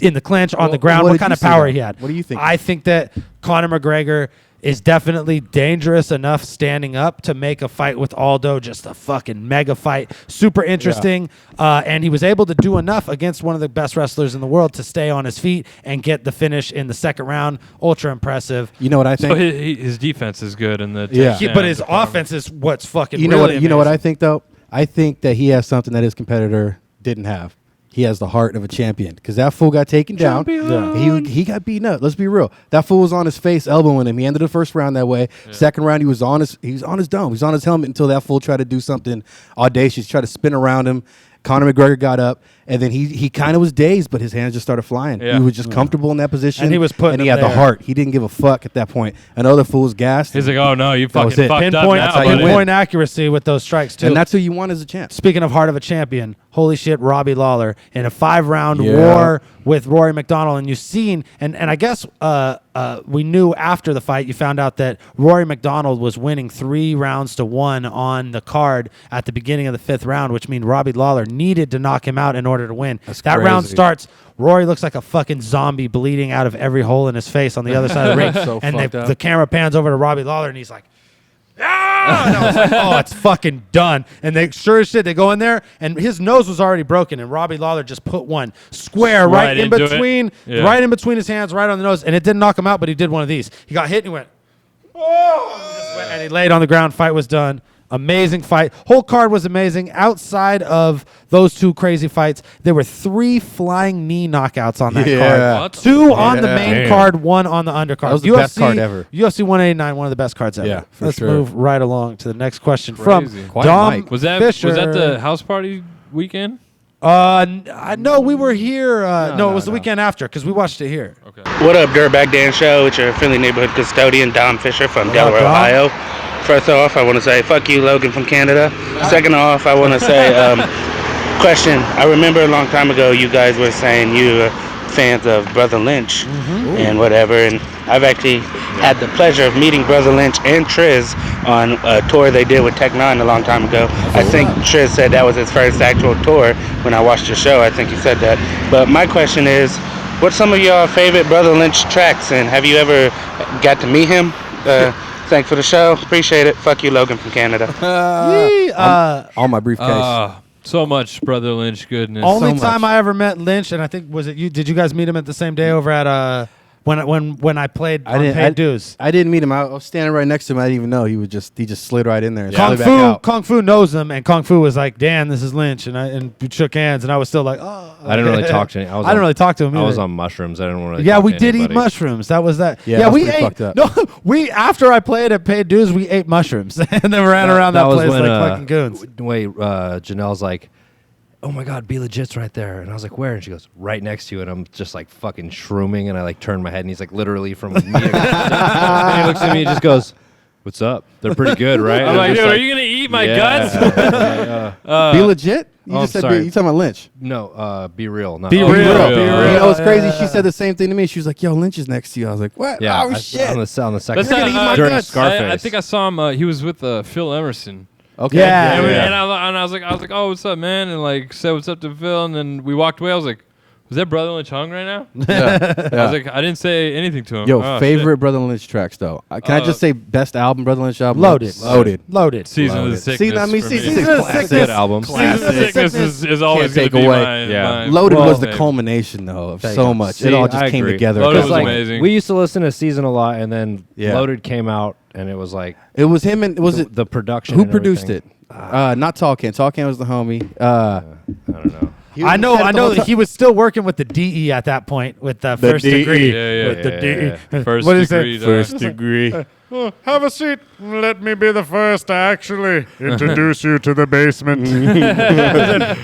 In the clinch, on the ground, what what did kind you of see, power though? he had. What do you think? I think that Conor McGregor is definitely dangerous enough standing up to make a fight with Aldo just a fucking mega fight. Super interesting. And he was able to do enough against one of the best wrestlers in the world to stay on his feet and get the finish in the second round. Ultra impressive. You know what I think? So his defense is good and the Yeah. takedown But his department. offense is what's fucking You know really what? You know what I amazing. think though. I think that he has something that his competitor didn't have. He has the heart of a champion because that fool got taken down. He got beaten up. Let's be real. That fool was on his face, elbowing him. He ended the first round that way. Second round, he was on his dome. He was on his helmet until that fool tried to do something audacious, tried to spin around him. Conor McGregor got up, and then he kind of was dazed, but his hands just started flying. Yeah. He was just comfortable in that position, And he was putting and he him had the there. heart. He didn't give a fuck at that point. Another fool's gassed. He's like, oh no, you was fucking it. fucked up Pinpoint, now, That's how you buddy. win. pinpoint accuracy with those strikes too. and that's who you want as a champ. Speaking of heart of a champion, holy shit, Robbie Lawler in a 5-round Yeah. war with Rory McDonald. And you've seen, and I guess we knew after the fight, you found out that Rory McDonald was winning 3-1 on the card at the beginning of the 5th round, which means Robbie Lawler needed to knock him out in order to win. That round crazy. starts. Rory looks like a fucking zombie bleeding out of every hole in his face on the other side of the ring. So and fucked up. the camera pans over to Robbie Lawler, and he's like, ah! And I was like, oh, it's fucking done. And they sure as shit, they go in there, and his nose was already broken, and Robbie Lawler just put one square right in into it. between, Yeah. right in between his hands, right on the nose, and it didn't knock him out, but he did one of these. He got hit, and he went, oh, and he laid on the ground. Fight was done. Amazing fight. Whole card was amazing. Outside of those 2 crazy fights, there were 3 flying knee knockouts on that Yeah. card. What? 2 on the Yeah. main Damn. card, 1 on the undercard. That was the best card ever. UFC 189, one of the best cards ever. Yeah, for Let's sure. move right along to the next question Crazy. from Quiet Dom Mike. Was that Fisher. the house party weekend? No, we were here. No, it was the weekend after because we watched it here. What up, DIRTBAG Dan Show? It's your friendly neighborhood custodian, Dom Fisher from What Delaware, up, Dom? Ohio. First off, I want to say fuck you, Logan from Canada. Second off, I want to say, question. I remember a long time ago you guys were saying you were fans of Brother Lynch and whatever, and I've actually had the pleasure of meeting Brother Lynch and Triz on a tour they did with Tech Nine a long time ago. I think Triz said that was his first actual tour when I watched your show. I think he said that. But my question is, what's some of your favorite Brother Lynch tracks, and have you ever got to meet him? Thanks for the show. Appreciate it. Fuck you, Logan from Canada. All my briefcase. So much Brother Lynch goodness. Only much. time I ever met Lynch, and I think was it you? Did you guys meet him at the same day over at when I played on Paid Dues? I didn't meet him. I was standing right next to him. I didn't even know he just slid right in there and Kung slid back out. Kung Fu knows him, and Kung Fu was like, "Dan, this is Lynch," and we shook hands, and I was still like, "Oh." I didn't really talk to him. I didn't really talk to him. I was either. on mushrooms. I didn't really. Yeah, talk we to did eat anybody. mushrooms. That was that. Yeah, Yeah, that was we pretty ate. fucked up. No, we after I played at Paid Dues, we ate mushrooms and then ran around that was place when, like fucking goons. Wait, Janelle's like, oh my God, Be Legit's right there. And I was like, where? And she goes, right next to you. And I'm just like fucking shrooming. And I like turn my head and he's like literally from me. And he looks at me and just goes, What's up? They're pretty good, right? I'm like, dude, are you gonna eat my guts? Be legit. You just said sorry. you talking about Lynch? No, be real. Not Be real. Be real. You know what's crazy? She said the same thing to me. She was like, "Yo, Lynch is next to you." I was like, "What? Yeah, Oh shit!" On the second. That's You're gonna eat my during guts. Scarface. I think I saw him. He was with Phil Emerson. Okay. Yeah. And I was like, oh, what's up, man? And like said what's up to Phil, and then we walked away. I was like, was that Brother Lynch Hung right now? I was like, I didn't say anything to him. Yo, Oh, favorite shit. Brother Lynch tracks though. Can I just say best album, Brother Lynch album? Loaded. Loaded. Season of the Sickness. See, I mean, for Season me. of the Sickness. Good album. Season of the Sickness is always Can't going take to be away. my Loaded was the favorite. culmination though of Thank so you. much. See, It all just I came agree. together. Loaded was like, amazing. we used to listen to Season a lot, and then Yeah. Loaded came out, and it was like It was him and was it the production. who and produced everything. it? Not Talkan. Talkan was the homie. I don't know. I know that he was still working with the DE at that point with the first DE. degree. Yeah. With the DE. First What did he say? degree, First degree. Have a seat. Let me be the first to actually introduce you to the basement.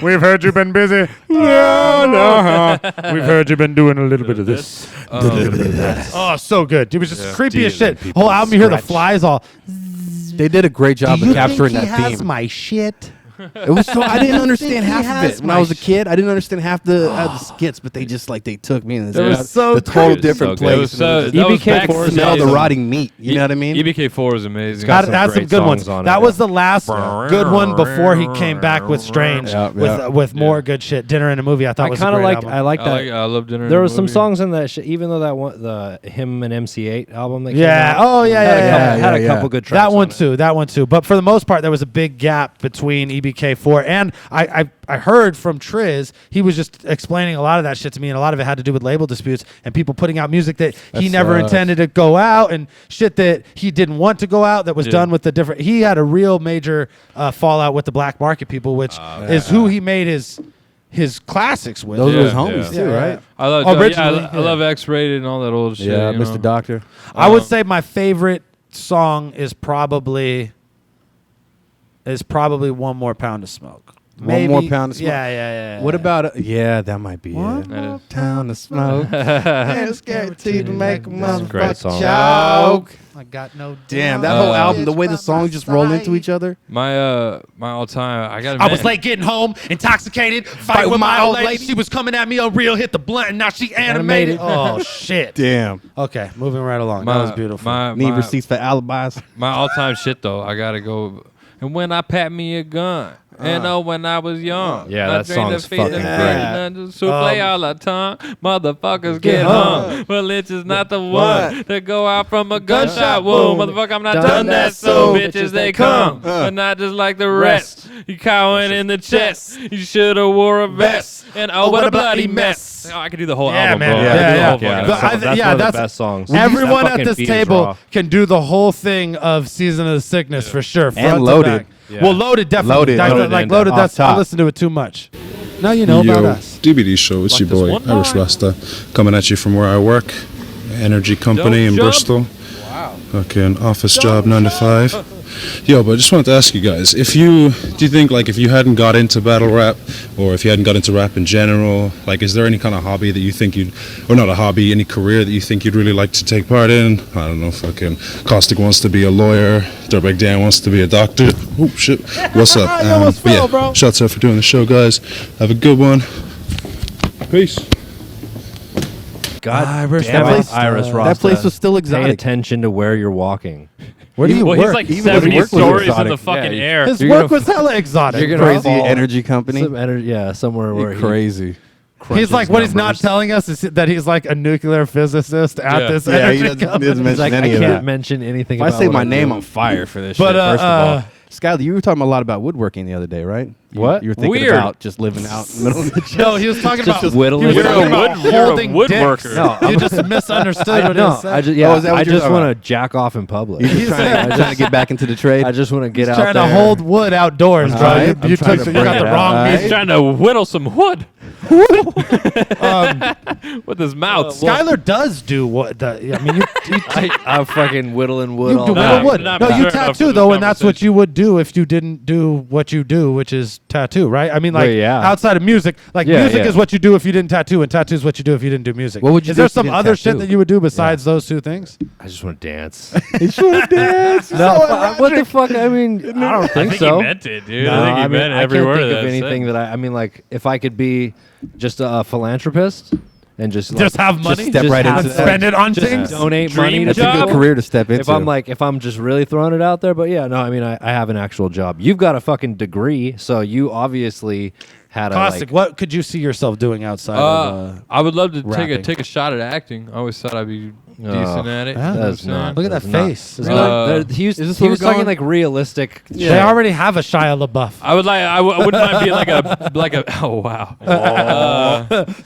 We've heard you've been busy. No. We've heard you've been doing a little bit of this. Oh, so good. It was just creepy as shit. Stealing Whole album, you hear the flies all. They did a great job of capturing that theme. my shit? It was so I didn't understand half of it when I was a kid. I didn't understand half the skits, but they just like they took me in this It was so the total good. different So good. It place. was so- And that was EBK back four in the smell the days. rotting meat. You know what I mean? EBK4 is amazing. got Had some great good ones. songs on That it. was the last good one before he came back with Strange with more good shit. Dinner and a Movie. I thought I was kind a of great like. album. I like that. I love Dinner. There and was a some Movie. songs in that shit, even though that one, the him and MC8 album that Yeah. came out. Oh yeah. Had a couple good tracks. That one on it. That one too. But for the most part, there was a big gap between EBK4 and I heard from Triz, he was just explaining a lot of that shit to me, and a lot of it had to do with label disputes and people putting out music that he never intended to go out, and shit that he didn't want to go out that was done with the different. He had a real major fallout with the black market people, which is who he made his classics with. Those were his homies too, right? I love I love X-Rated and all that old shit. Yeah, you Mr. know? Doctor. I would say my favorite song is probably One More Pound to Smoke. One More Pound to Smoke. Yeah. What about that might be One it. more Pound to smoke. It's guaranteed to make a great song. motherfucker choke. I got no. Damn, that whole album, the way the songs just roll into each other. My all time. I was late getting home, intoxicated, fight with my old lady. She was coming at me a real, hit the blunt, and now she animated. Oh shit. Damn. Okay, moving right along. That was beautiful. Need receipts for alibis. My all time shit though. I gotta go. And when I pat me a gun. And when I was young, Yeah, I that dreamed song's of feeding fucking them great. Souffle all the time, motherfuckers get hung. But Lynch is not the one to go out from a gunshot wound. Motherfucker, I'm not done that, so bitches they come, but not just like the rest. You cowing in the chest. You should have wore a vest. And what a bloody mess. Oh, I could do the whole album, man. bro. Yeah. That's one of the best songs. Everyone That at this fucking beat is table raw. can do the whole thing of Season of the Sickness for sure. Front to Loaded. back. Well, Loaded definitely. Loaded. That's I listen to it too much. Now you know about us. DBD show. It's your boy one Irish line. Rasta coming at you from where I work, Energy Company in jump. Bristol. Wow. Okay, an office job 9 to 5. Yo, but I just wanted to ask you guys, do you think like if you hadn't got into battle rap, or if you hadn't got into rap in general, like is there any kind of hobby that you think or not a hobby, any career that you think you'd really like to take part in? I don't know, fucking Caustic wants to be a lawyer, DIRTBAG Dan wants to be a doctor. Oh shit, what's up? Shouts out for doing the show, guys. Have a good one. Peace. God Irish damn it, Rasta. Iris That Rasta. place was still Pay exotic. attention to where you're walking. Where do you Well, work? he's like Even his 70 work was stories in exotic. the fucking Yeah, air. His You're work gonna- was hella exotic. You're gonna Crazy fall- energy company. Somewhere where Crazy. He's like, what he's not telling us is that he's like a nuclear physicist at this Yeah, he energy doesn't company. mention like, I any of can't that. mention anything If I about say what my I'm name doing. on fire for this But, shit, first of all. Skylar, you were talking a lot about woodworking the other day, right? What? You were thinking Weird. about just living out in the middle of the No, he was talking about whittling. He was You're talking a about holding woodworker. dicks. No, You just misunderstood what he was saying. I just, Oh, is that what I you're just talking want to jack off in public. You're just trying to get back into the trade. I just want to get He's out trying there. to hold wood outdoors, bro. Alright, You I'm trying to you bring got it the out. wrong Alright. He's trying to whittle some wood. With his mouth. Skylar does do what the. I mean, I'm fucking whittling wood you all do night. whittle wood. not No, you mature enough for tattoo this though, and that's what conversation. you would do if you didn't do what you do, which is tattoo, right? I mean, like Well, yeah. outside of music, like Yeah, music yeah. is what you do if you didn't tattoo, and tattoo is what you do if you didn't do music. What would you is do there if you some didn't other shit tattoo? that you would do besides those two things? I just want to dance. No, What the fuck? I mean, I don't I think think so. he meant it, dude. No, I think he mean, meant I every can't word think of of that. anything that I mean, like, if I could be just a philanthropist and just Just have money? step right have into fun, spend it on just things? donate Dream money. That's to a people. good career to step into. If I'm just really throwing it out there, but yeah, no, I mean, I have an actual job. You've got a fucking degree, so you obviously had a Caustic, like, what could you see yourself doing outside of? I would love to rapping. take a shot at acting. I always thought I'd be decent at it. yeah. You know what I'm That's saying? not. Look at that that's not- face. that's Uh, not- he was, this he where was we're talking going? like realistic. They already have a Shia LaBeouf. I would like. I wouldn't mind being like a. Oh wow.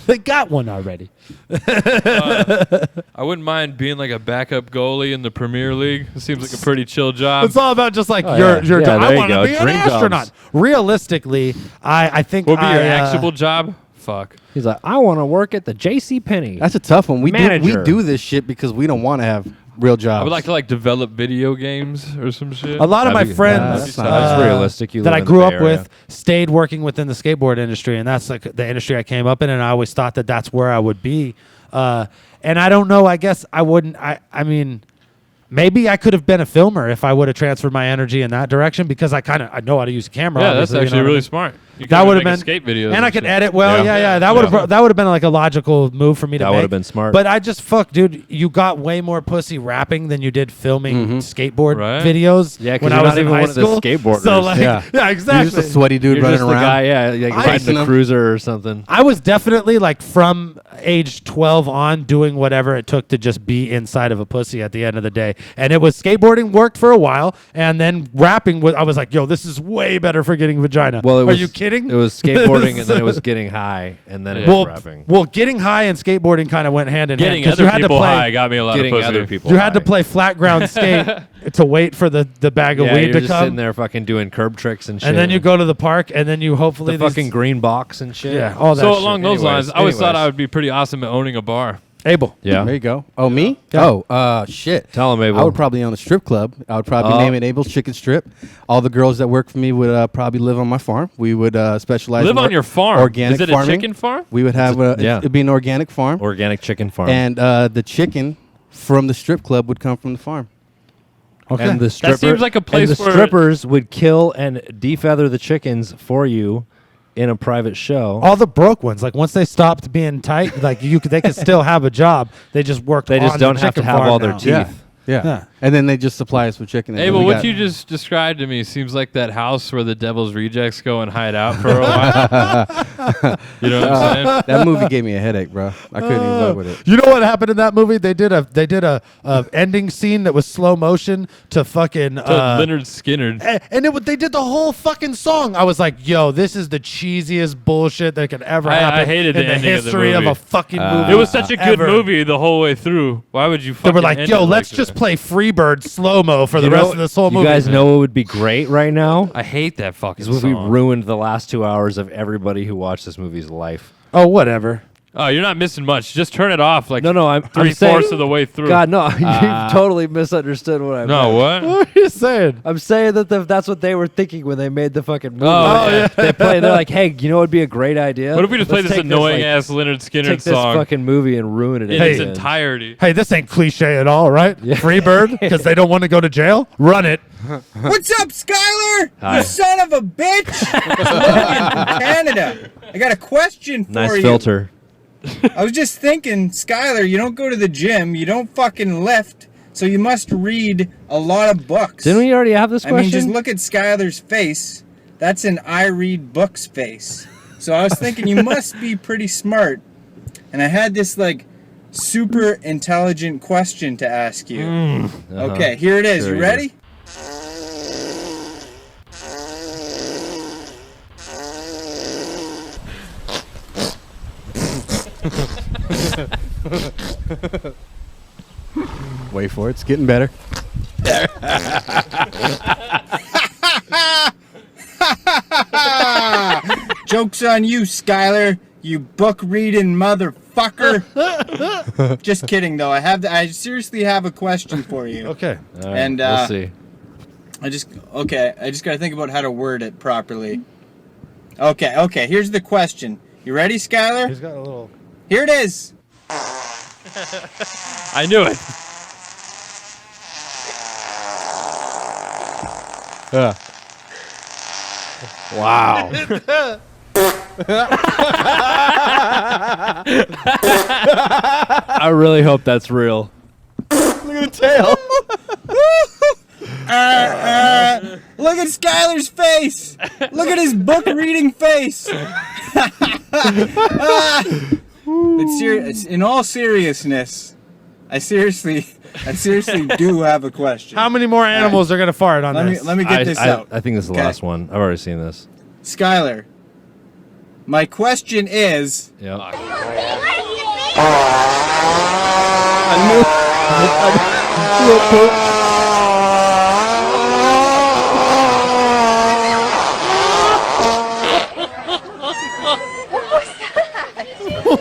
They got one already. I wouldn't mind being like a backup goalie in the Premier League. It seems like a pretty chill job. It's all about just like Oh, your yeah. your Yeah, job. there I you want to go. be an Dream jobs. astronaut. Realistically, I think What would be your I, actual job? Fuck. He's like, I want to work at the J.C. Penney. That's a tough one. We Manager. do this shit because we don't want to have real jobs. I would like to develop video games or some shit. A lot of my That'd be- friends that's realistic. You that live I in the grew Bay up Area. with stayed working within the skateboard industry, and that's like the industry I came up in, and I always thought that that's where I would be. And I don't know. I guess I wouldn't. I mean, maybe I could have been a filmer if I would have transferred my energy in that direction because I know how to use a camera. Yeah, that's obviously, you know actually what I really mean? smart. You That could would have make been skate videos, and I could shit. edit well. Yeah. That would have been like a logical move for me to That make. would have been smart. But I just dude. You got way more pussy rapping than you did filming skateboard Right. videos. Yeah, 'cause when you're I was not in even high one of the school. skateboarders. So like, Yeah. yeah, exactly. You're just a sweaty dude You're running just the around. guy, like I riding the know. cruiser or something. I was definitely like from age 12 on doing whatever it took to just be inside of a pussy at the end of the day. And it was skateboarding worked for a while. And then rapping was, I was like, yo, this is way better for getting vagina. Well, Are you kidding? It was skateboarding, and then it was getting high, and then it was rapping. Well, getting high and skateboarding kind of went hand in Getting hand. 'cause other you had to people play, high got me a lot of Getting pussy. other people. You had to high. play flat ground skate to wait for the bag of Yeah, weed you're to just come. sitting there fucking doing curb tricks and shit. And then you go to the park, and then you hopefully the these- fucking green box and shit. yeah, all that. So shit. along those lines, I always thought anyways. I would be pretty awesome at owning a bar. Abel. Yeah. There you go. Oh, me? Yeah. Oh, shit. Tell him, Abel. I would probably own a strip club. I would probably Oh. name it Abel's Chicken Strip. All the girls that work for me would probably live on my farm. We would specialize Live in on your farm. organic Is it farming. a chicken farm? We would have yeah. it'd be an organic farm. Organic chicken farm. And the chicken from the strip club would come from the farm. Okay. And the That seems like a place and the where strippers would kill and defeather the chickens for you in a private show. all the broke ones, like once they stopped being tight, like they could still have a job. They just worked. They just on don't the have to chicken have farm all their now. teeth. Yeah. And then they just supply us with chicken. and then Abel, we what got- you just described to me seems like that house where the Devil's Rejects go and hide out for a while. You know what I'm saying? That movie gave me a headache, bro. I couldn't even fuck with it. You know what happened in that movie? They did a ending scene that was slow motion to fucking To Leonard Skinner. and they did the whole fucking song. I was like, yo, this is the cheesiest bullshit that could ever happen I hated in the the ending of the history of movie. a fucking movie. It was such a good ever. movie the whole way through. Why would you They fucking were like, end yo, it let's like just that? play Freebird slow mo for the You rest know- of this whole you movie. guys know what would be great right now? I hate that fucking Is we song. ruined the last 2 hours of everybody who watched this movie's life. Oh, whatever. Oh, you're not missing much. Just turn it off like No, I'm three-fourths saying- of the way through. God, no, you've totally misunderstood what I No, meant. what? What are you saying? I'm saying that that's what they were thinking when they made the fucking movie. Oh, yeah. They're like, hey, you know what would be a great idea? What if we just play Let's this take annoying like, ass Leonard Skinner take this song fucking movie and ruin it in its end. entirety? Hey, this ain't cliche at all, right? Freebird, because they don't want to go to jail? Run it. What's up, Skylar? Hi. You son of a bitch! It's Logan from Canada. I got a question for Nice you. filter. I was just thinking, Skylar, you don't go to the gym, you don't fucking lift, so you must read a lot of books. Didn't we already have this I mean, question? just look at Skylar's face. That's an I read books face. So I was thinking you must be pretty smart. And I had this like super intelligent question to ask you. Okay, here it is. Sure you you ready? Wait for it. It's getting better. Joke's on you, Skylar. You book reading motherfucker. Just kidding though. I seriously have a question for you. Okay. All right, And we'll see. I just gotta think about how to word it properly. Okay. Here's the question. You ready, Skylar? He's got a little. Here it is. I knew it. Wow. I really hope that's real. Look at the tail. Look at Skylar's face. Look at his book reading face. In all seriousness, I seriously do have a question. How many more animals are gonna fart on this? Let me get this out. I think this is the last one. I've already seen this. Skylar, my question is. Yep.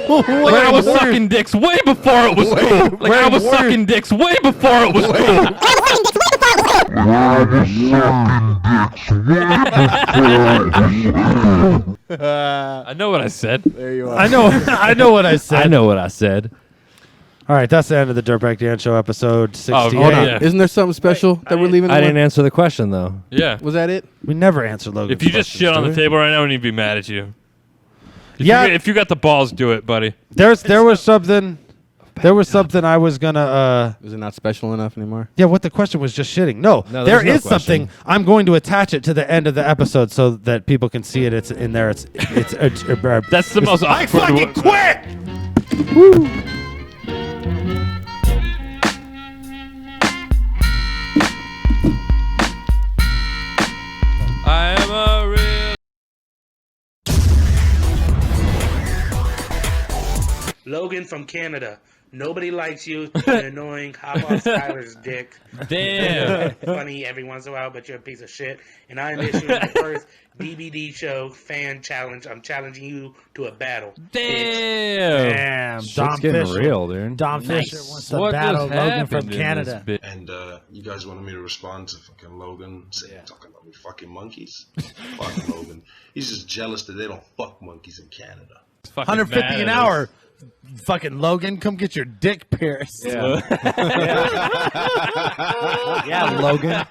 Like I was sucking dicks way before it was cool. Like I was sucking dicks way before it was cool. I know what I said. There you are. I know what I said. I know what I said. All right, that's the end of the Dirtbag Dan Show, episode 68. Hold on. Isn't there something special that we're leaving? I didn't answer the question though. Yeah. Was that it? We never answered Logan. If you just shit on the table right now, I wouldn't even be mad at you. If you got the balls, do it, buddy. There was something I was gonna. Is it not special enough anymore? Yeah, what the question was just shitting. No, there is something. I'm going to attach it to the end of the episode so that people can see it. It's in there. It's That's the most I awkward fucking one. quit. Woo. I am a real. Logan from Canada. Nobody likes you. You're annoying. Hop off Skylar's dick. Damn. Funny every once in a while, but you're a piece of shit. And I'm issuing the first DBD show fan challenge. I'm challenging you to a battle. Damn. Shit's getting real, dude. Dom Fisher wants to battle Logan from Canada. And you guys wanted me to respond to fucking Logan saying, talking about me fucking monkeys? Fuck Logan. He's just jealous that they don't fuck monkeys in Canada. 150 an hour. Fucking Logan, come get your dick pierced. Yeah, yeah, Logan.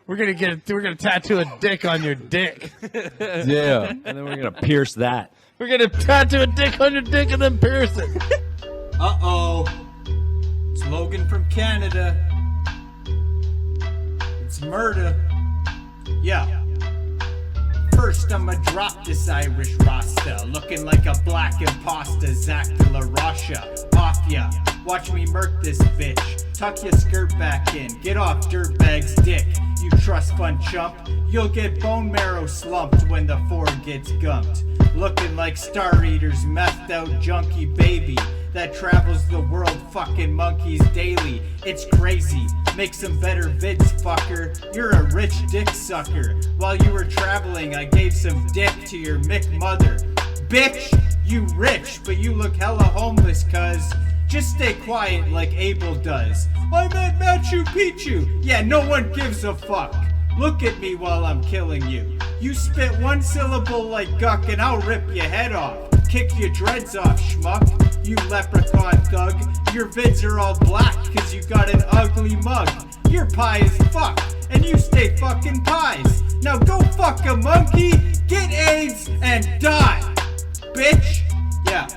We're gonna tattoo a dick on your dick. Yeah, and then we're gonna pierce that. We're gonna tattoo a dick on your dick and then pierce it. Uh-oh. It's Logan from Canada. It's murder. Yeah. First, I'ma drop this Irish Rasta, looking like a black imposter, Zach de la Rocha. Off ya, watch me murk this bitch. Tuck your skirt back in, get off Dirtbag's dick. You trust fund chump, you'll get bone marrow slumped when the 4 gets gumped. Looking like Star Eater's methed out junkie baby that travels the world fucking monkeys daily. It's crazy. Make some better vids, fucker. You're a rich dick sucker. While you were traveling, I gave some dick to your Mick mother. Bitch, you rich, but you look hella homeless, cuz. Just stay quiet like Abel does. I'm at Machu Picchu. Yeah, no one gives a fuck. Look at me while I'm killing you. You spit one syllable like guck and I'll rip your head off. Kick your dreads off, schmuck. You leprechaun thug. Your vids are all black cause you got an ugly mug. You're pie as fuck and you stay fucking pies. Now go fuck a monkey, get AIDS, and die. Bitch. Yeah.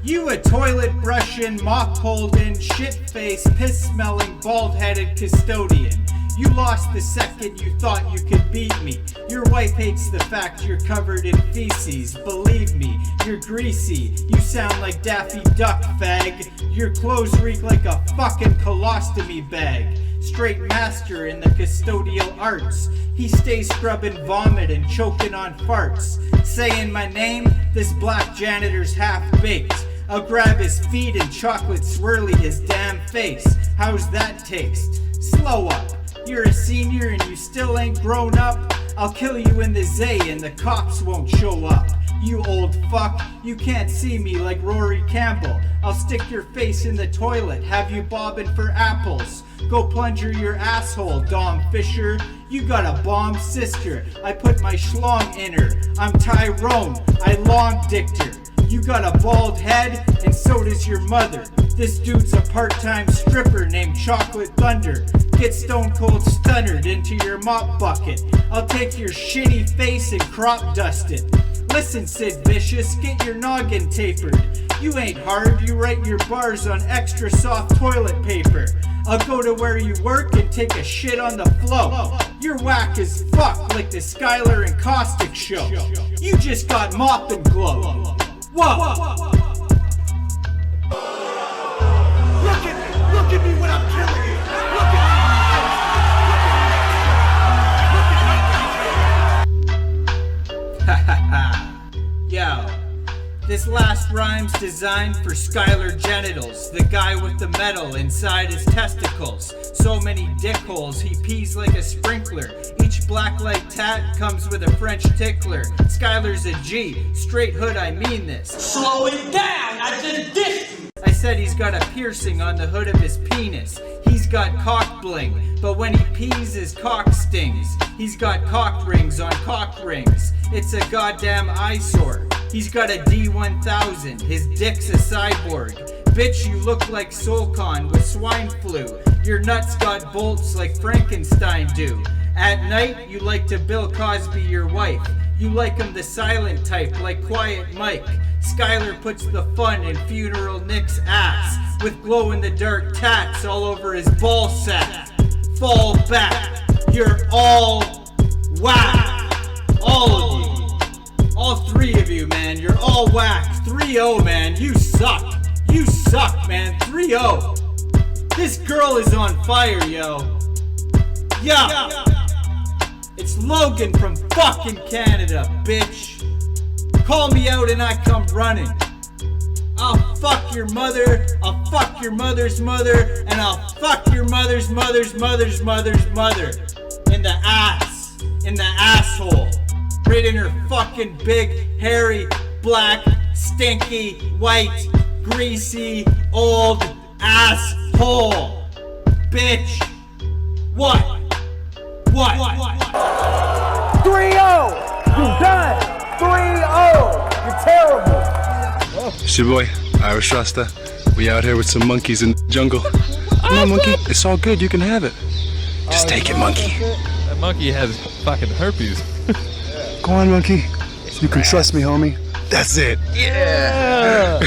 You a toilet brushing, mop holding, shit faced, piss smelling, bald headed custodian. You lost the second you thought you could beat me. Your wife hates the fact you're covered in feces. Believe me, you're greasy. You sound like Daffy Duck, fag. Your clothes reek like a fucking colostomy bag. Straight master in the custodial arts. He stays scrubbing vomit and choking on farts. Saying my name, this black janitor's half-baked. I'll grab his feet and chocolate swirly his damn face. How's that taste? Slow up. You're a senior and you still ain't grown up. I'll kill you in the Zay and the cops won't show up. You old fuck, you can't see me like Rory Campbell. I'll stick your face in the toilet, have you bobbing for apples. Go plunger your asshole, Dom Fisher. You got a bomb sister, I put my schlong in her. I'm Tyrone, I long dicked her. You got a bald head, and so does your mother. This dude's a part-time stripper named Chocolate Thunder. Get stone cold stunnered into your mop bucket. I'll take your shitty face and crop dust it. Listen, Sid Vicious, get your noggin tapered. You ain't hard, you write your bars on extra soft toilet paper. I'll go to where you work and take a shit on the flow. You're whack as fuck like the Skylar and Caustic show. You just got mop and glow. Whoa! Look at me when I'm killing you. Yo, this last rhyme's designed for Skylar genitals, the guy with the metal inside his testicles. So many dick holes, he pees like a sprinkler. Each blacklight tat comes with a French tickler. Skylar's a G, straight hood, I mean this. Slow it down, I just dissed you. I said he's got a piercing on the hood of his penis. He's got cock bling, but when he pees his cock stings. He's got cock rings on cock rings. It's a goddamn eyesore. He's got a D1000, his dick's a cyborg. Bitch, you look like Solcon with swine flu. Your nuts got bolts like Frankenstein do. At night, you like to Bill Cosby your wife. You like him the silent type like Quiet Mike. Skylar puts the fun in Funeral Nick's ass with glow-in-the-dark tats all over his ball sack. Fall back, you're all whack. All of you. All three of you, man, you're all whack. 3-0, man, you suck. You suck, man, 3-0. This girl is on fire, yo. Yeah. It's Logan from fucking Canada, bitch. Call me out and I come running. I'll fuck your mother, I'll fuck your mother's mother, and I'll fuck your mother's mother's mother's mother's mother. In the ass, in the asshole. Right in her fucking big, hairy, black, stinky, white, greasy, old asshole. Bitch. What? 3-0! You done! 3-0! You're terrible! It's your boy, Irish Rasta. We out here with some monkeys in the jungle. Come on, monkey. It's all good. You can have it. Just take it, monkey. That monkey has fucking herpes. Go on, monkey. You can trust me, homie. That's it. Yeah!